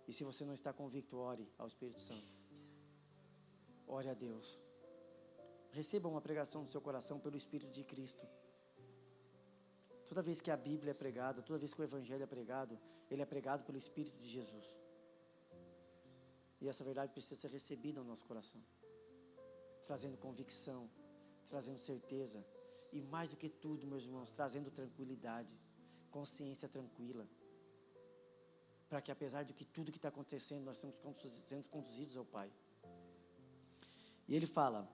Speaker 3: E se você não está convicto, ore ao Espírito Santo. Ore a Deus. Receba uma pregação no seu coração pelo Espírito de Cristo. Toda vez que a Bíblia é pregada, toda vez que o Evangelho é pregado, ele é pregado pelo Espírito de Jesus. E essa verdade precisa ser recebida no nosso coração, trazendo convicção, trazendo certeza, e mais do que tudo, meus irmãos, trazendo tranquilidade, consciência tranquila, para que apesar de que tudo que está acontecendo, nós estamos sendo conduzidos ao Pai. E ele fala,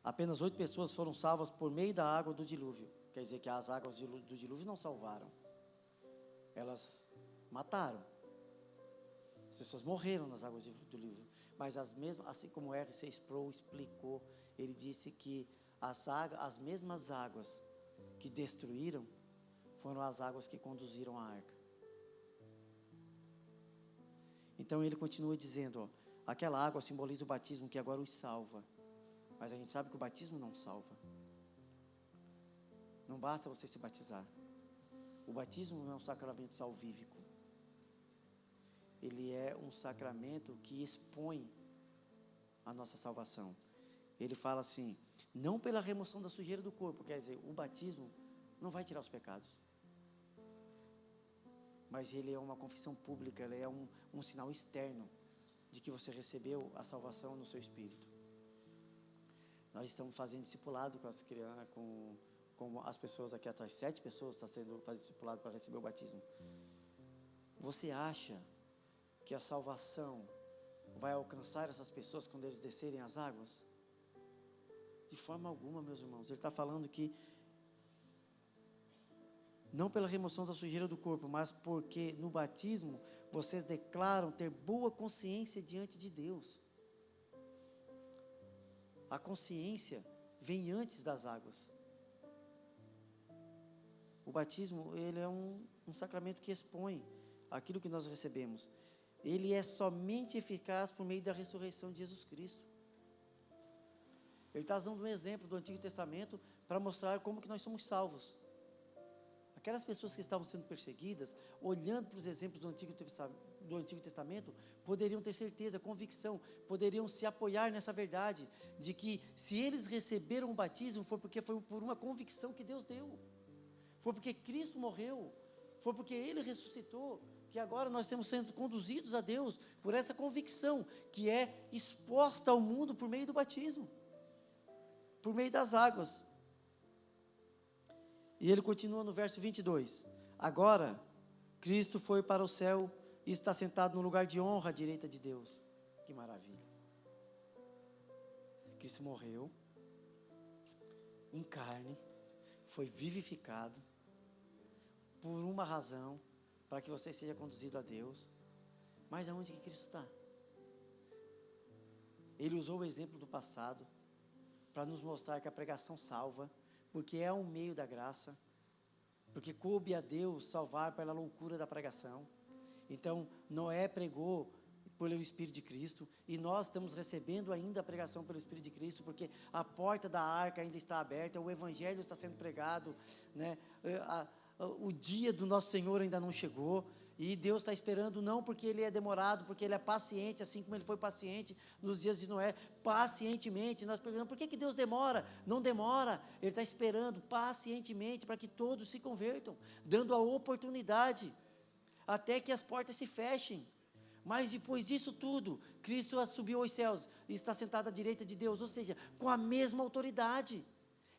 Speaker 3: apenas 8 pessoas foram salvas por meio da água do dilúvio. Quer dizer que as águas do dilúvio não salvaram. Elas mataram. As pessoas morreram nas águas do dilúvio. Mas as mesmas, assim como o R.C. Sproul explicou, ele disse que as mesmas águas que destruíram foram as águas que conduziram a arca. Então ele continua dizendo, aquela água simboliza o batismo que agora os salva. Mas a gente sabe que o batismo não salva. Não basta você se batizar. O batismo não é um sacramento salvífico. Ele é um sacramento que expõe a nossa salvação. Ele fala assim, não pela remoção da sujeira do corpo, quer dizer, o batismo não vai tirar os pecados. Mas ele é uma confissão pública, ele é um sinal externo de que você recebeu a salvação no seu espírito. Nós estamos fazendo discipulado com as crianças, com como as pessoas aqui atrás, 7 pessoas estão sendo discipuladas para receber o batismo. Você acha que a salvação vai alcançar essas pessoas quando eles descerem as águas? De forma alguma, meus irmãos. Ele está falando que não pela remoção da sujeira do corpo, mas porque no batismo vocês declaram ter boa consciência diante de Deus. A consciência vem antes das águas. O batismo, ele é um sacramento que expõe aquilo que nós recebemos. Ele é somente eficaz por meio da ressurreição de Jesus Cristo. Ele está usando um exemplo do Antigo Testamento para mostrar como que nós somos salvos. Aquelas pessoas que estavam sendo perseguidas, olhando para os exemplos do Antigo Testamento, poderiam ter certeza, convicção, poderiam se apoiar nessa verdade, de que se eles receberam o batismo, foi por uma convicção que Deus deu, foi porque Cristo morreu, foi porque Ele ressuscitou, que agora nós estamos sendo conduzidos a Deus, por essa convicção, que é exposta ao mundo por meio do batismo, por meio das águas. E ele continua no verso 22. Agora, Cristo foi para o céu e está sentado no lugar de honra à direita de Deus. Que maravilha. Cristo morreu em carne, foi vivificado por uma razão, para que você seja conduzido a Deus. Mas aonde que Cristo está? Ele usou o exemplo do passado para nos mostrar que a pregação salva, porque é um meio da graça, porque coube a Deus salvar pela loucura da pregação. Então, Noé pregou pelo Espírito de Cristo, e nós estamos recebendo ainda a pregação pelo Espírito de Cristo, porque a porta da arca ainda está aberta, o Evangelho está sendo pregado, né? O dia do nosso Senhor ainda não chegou, e Deus está esperando, não porque Ele é demorado, porque Ele é paciente, assim como Ele foi paciente nos dias de Noé, pacientemente. Nós perguntamos, por que Deus demora? Não demora, Ele está esperando pacientemente, para que todos se convertam, dando a oportunidade, até que as portas se fechem. Mas depois disso tudo, Cristo subiu aos céus, e está sentado à direita de Deus, ou seja, com a mesma autoridade.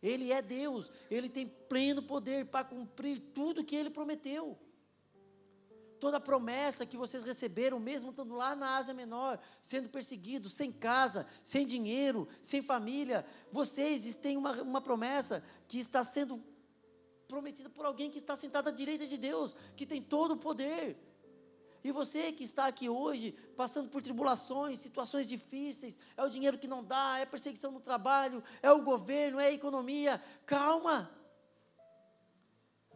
Speaker 3: Ele é Deus, Ele tem pleno poder para cumprir tudo que Ele prometeu. Toda a promessa que vocês receberam, mesmo estando lá na Ásia Menor, sendo perseguidos, sem casa, sem dinheiro, sem família, vocês têm uma promessa que está sendo prometida por alguém que está sentado à direita de Deus, que tem todo o poder. E você que está aqui hoje, passando por tribulações, situações difíceis, é o dinheiro que não dá, é perseguição no trabalho, é o governo, é a economia, calma.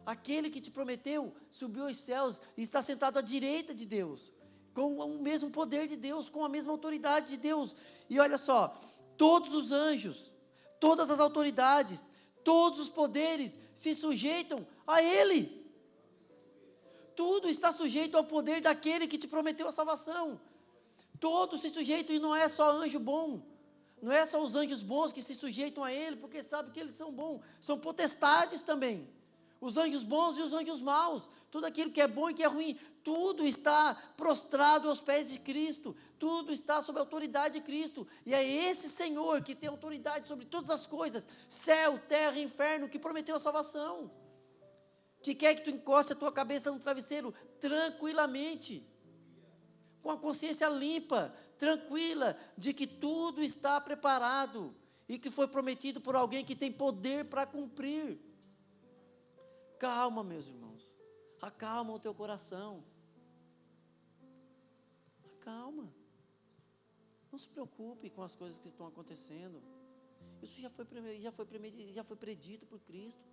Speaker 3: Aquele que te prometeu subiu aos céus e está sentado à direita de Deus, com o mesmo poder de Deus, com a mesma autoridade de Deus. E olha só, todos os anjos, todas as autoridades, todos os poderes se sujeitam a Ele. Tudo está sujeito ao poder daquele que te prometeu a salvação. Todos se sujeitam, e não é só anjo bom, não é só os anjos bons que se sujeitam a Ele, porque sabem que eles são bons, são potestades também. Os anjos bons e os anjos maus, tudo aquilo que é bom e que é ruim, tudo está prostrado aos pés de Cristo, tudo está sob a autoridade de Cristo, e é esse Senhor que tem autoridade sobre todas as coisas, céu, terra e inferno, que prometeu a salvação, que quer que tu encoste a tua cabeça no travesseiro, tranquilamente, com a consciência limpa, tranquila, de que tudo está preparado, e que foi prometido por alguém que tem poder para cumprir. Calma, meus irmãos, acalma o teu coração, acalma, não se preocupe com as coisas que estão acontecendo, isso já foi predito por Cristo.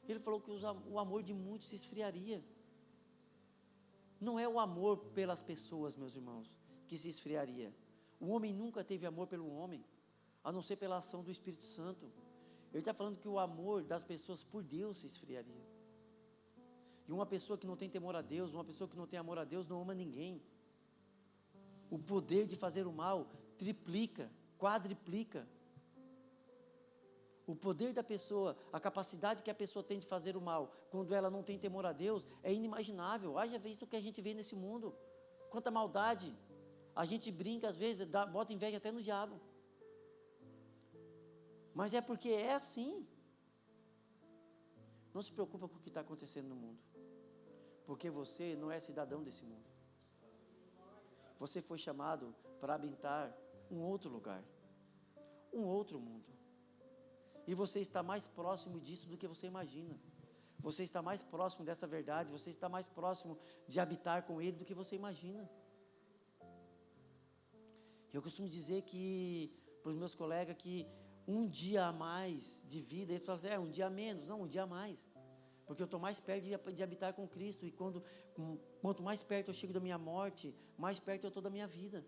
Speaker 3: Ele falou que o amor de muitos se esfriaria. Não é o amor pelas pessoas, meus irmãos, que se esfriaria. O homem nunca teve amor pelo homem, a não ser pela ação do Espírito Santo. Ele está falando que o amor das pessoas por Deus se esfriaria. E uma pessoa que não tem temor a Deus, uma pessoa que não tem amor a Deus, não ama ninguém. O poder de fazer o mal triplica, quadriplica. O poder da pessoa, a capacidade que a pessoa tem de fazer o mal, quando ela não tem temor a Deus, é inimaginável. Haja visto o que a gente vê nesse mundo. Quanta maldade. A gente brinca às vezes, bota inveja até no diabo. Mas é porque é assim. Não se preocupa com o que está acontecendo no mundo. Porque você não é cidadão desse mundo. Você foi chamado para habitar um outro lugar. Um outro mundo. E você está mais próximo disso do que você imagina. Você está mais próximo dessa verdade. Você está mais próximo de habitar com Ele do que você imagina. Eu costumo dizer para os meus colegas que um dia a mais de vida, eles falam assim, um dia a menos. Não, um dia a mais. Porque eu estou mais perto de habitar com Cristo. E quanto mais perto eu chego da minha morte, mais perto eu estou da minha vida.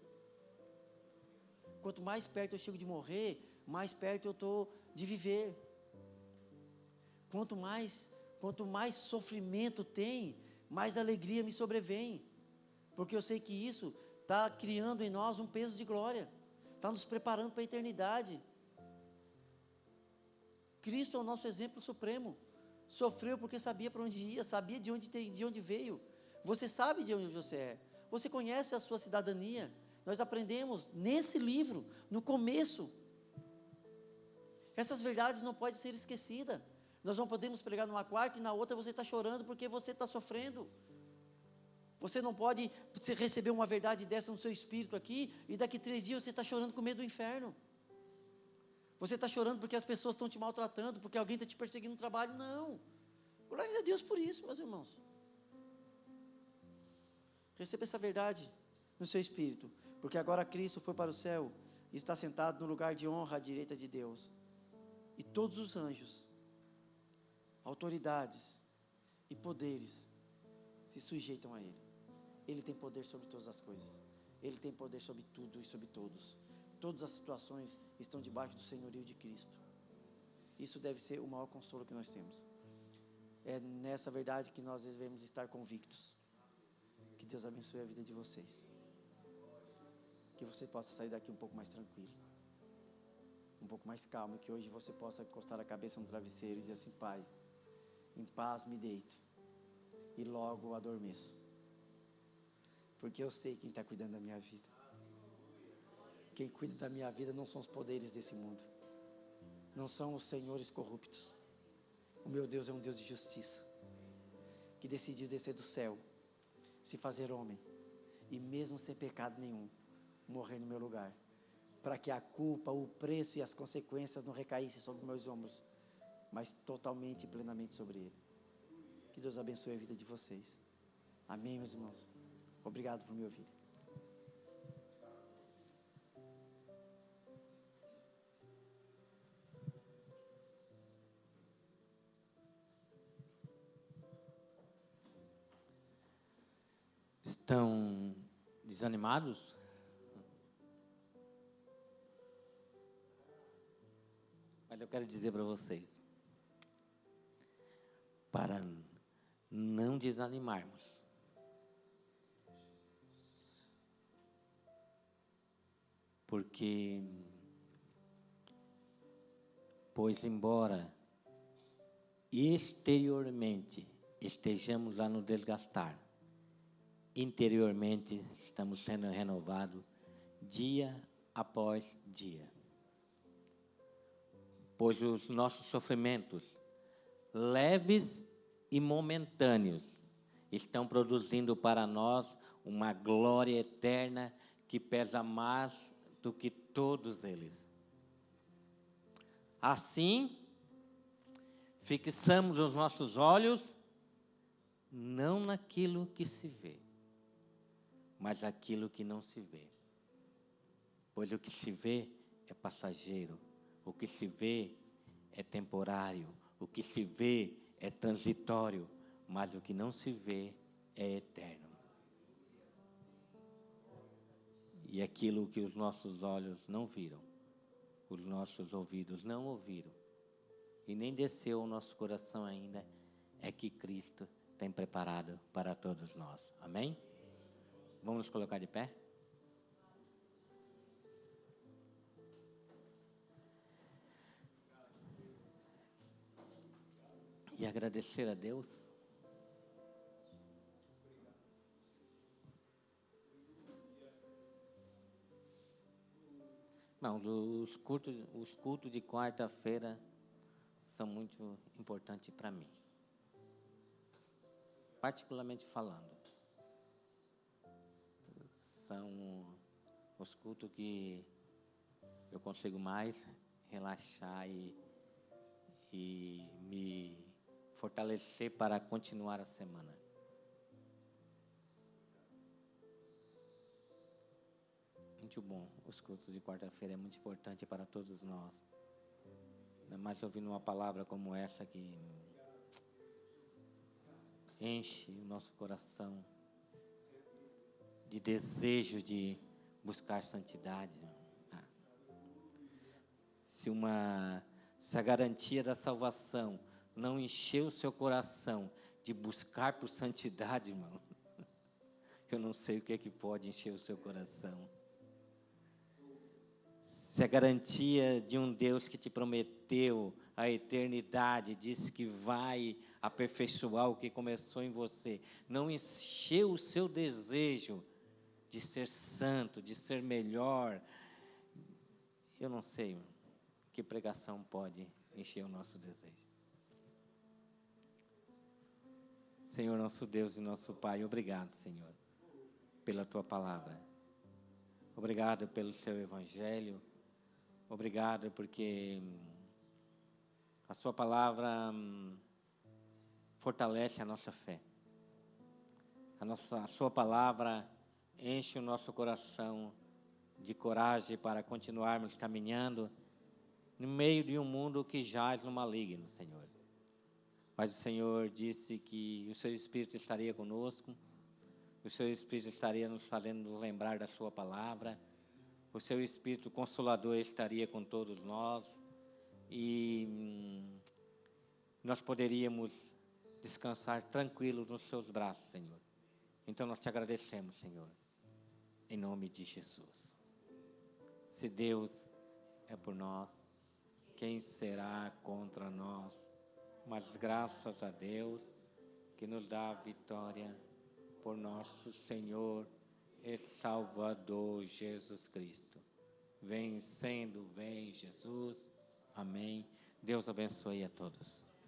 Speaker 3: Quanto mais perto eu chego de morrer, mais perto eu estou de viver. Quanto mais sofrimento tem, mais alegria me sobrevém. Porque eu sei que isso está criando em nós um peso de glória. Está nos preparando para a eternidade. Cristo é o nosso exemplo supremo. Sofreu porque sabia para onde ia, sabia de onde veio. Você sabe de onde você é. Você conhece a sua cidadania. Nós aprendemos nesse livro, no começo. Essas verdades não podem ser esquecidas. Nós não podemos pregar numa quarta e na outra você está chorando porque você está sofrendo. Você não pode receber uma verdade dessa no seu espírito aqui e daqui 3 dias você está chorando com medo do inferno. Você está chorando porque as pessoas estão te maltratando, porque alguém está te perseguindo no trabalho. Não. Glória a Deus por isso, meus irmãos. Receba essa verdade no seu espírito, porque agora Cristo foi para o céu e está sentado no lugar de honra à direita de Deus. E todos os anjos, autoridades e poderes se sujeitam a Ele. Ele tem poder sobre todas as coisas. Ele tem poder sobre tudo e sobre todos. Todas as situações estão debaixo do senhorio de Cristo. Isso deve ser o maior consolo que nós temos. É nessa verdade que nós devemos estar convictos. Que Deus abençoe a vida de vocês. Que você possa sair daqui um pouco mais tranquilo. Um pouco mais calmo. Que hoje você possa encostar a cabeça no travesseiro e dizer assim: Pai, em paz me deito e logo adormeço. Porque eu sei quem está cuidando da minha vida. Quem cuida da minha vida não são os poderes desse mundo. Não são os senhores corruptos. O meu Deus é um Deus de justiça. Que decidiu descer do céu, se fazer homem, e mesmo sem pecado nenhum, morrer no meu lugar. Para que a culpa, o preço e as consequências não recaíssem sobre meus ombros, mas totalmente e plenamente sobre Ele. Que Deus abençoe a vida de vocês. Amém, meus irmãos. Obrigado por me ouvir.
Speaker 4: Estão desanimados? Mas eu quero dizer para vocês, para não desanimarmos, porque, pois embora exteriormente estejamos a nos desgastar, interiormente estamos sendo renovados dia após dia. Pois os nossos sofrimentos, leves e momentâneos, estão produzindo para nós uma glória eterna que pesa mais do que todos eles. Assim, fixamos os nossos olhos não naquilo que se vê, mas aquilo que não se vê. Pois o que se vê é passageiro, o que se vê é temporário, o que se vê é transitório, mas o que não se vê é eterno. E aquilo que os nossos olhos não viram, os nossos ouvidos não ouviram, e nem desceu ao nosso coração ainda, é que Cristo tem preparado para todos nós. Amém? Vamos nos colocar de pé? E agradecer a Deus. Não, os cultos de quarta-feira são muito importantes para mim. particularmente falando. São os cultos que eu consigo mais relaxar e me fortalecer para continuar a semana. Muito bom. Os cultos de quarta-feira é muito importante para todos nós. Ainda mais ouvindo uma palavra como essa que enche o nosso coração de desejo de buscar santidade. Se a garantia da salvação não encher o seu coração de buscar por santidade, irmão, eu não sei o que é que pode encher o seu coração. Se a garantia de um Deus que te prometeu a eternidade, disse que vai aperfeiçoar o que começou em você, não encheu o seu desejo de ser santo, de ser melhor, eu não sei que pregação pode encher o nosso desejo. Senhor, nosso Deus e nosso Pai, obrigado, Senhor, pela Tua palavra. Obrigado pelo Seu Evangelho. Obrigado porque a Sua palavra fortalece a nossa fé. A Sua palavra enche o nosso coração de coragem para continuarmos caminhando no meio de um mundo que jaz no maligno, Senhor. Mas o Senhor disse que o Seu Espírito estaria conosco, o Seu Espírito estaria nos fazendo nos lembrar da Sua palavra, o Seu Espírito Consolador estaria com todos nós e nós poderíamos descansar tranquilos nos Seus braços, Senhor. Então nós Te agradecemos, Senhor, em nome de Jesus. Se Deus é por nós, quem será contra nós? Mas graças a Deus que nos dá a vitória por nosso Senhor e Salvador Jesus Cristo. Vencendo, vem Jesus. Amém. Deus abençoe a todos.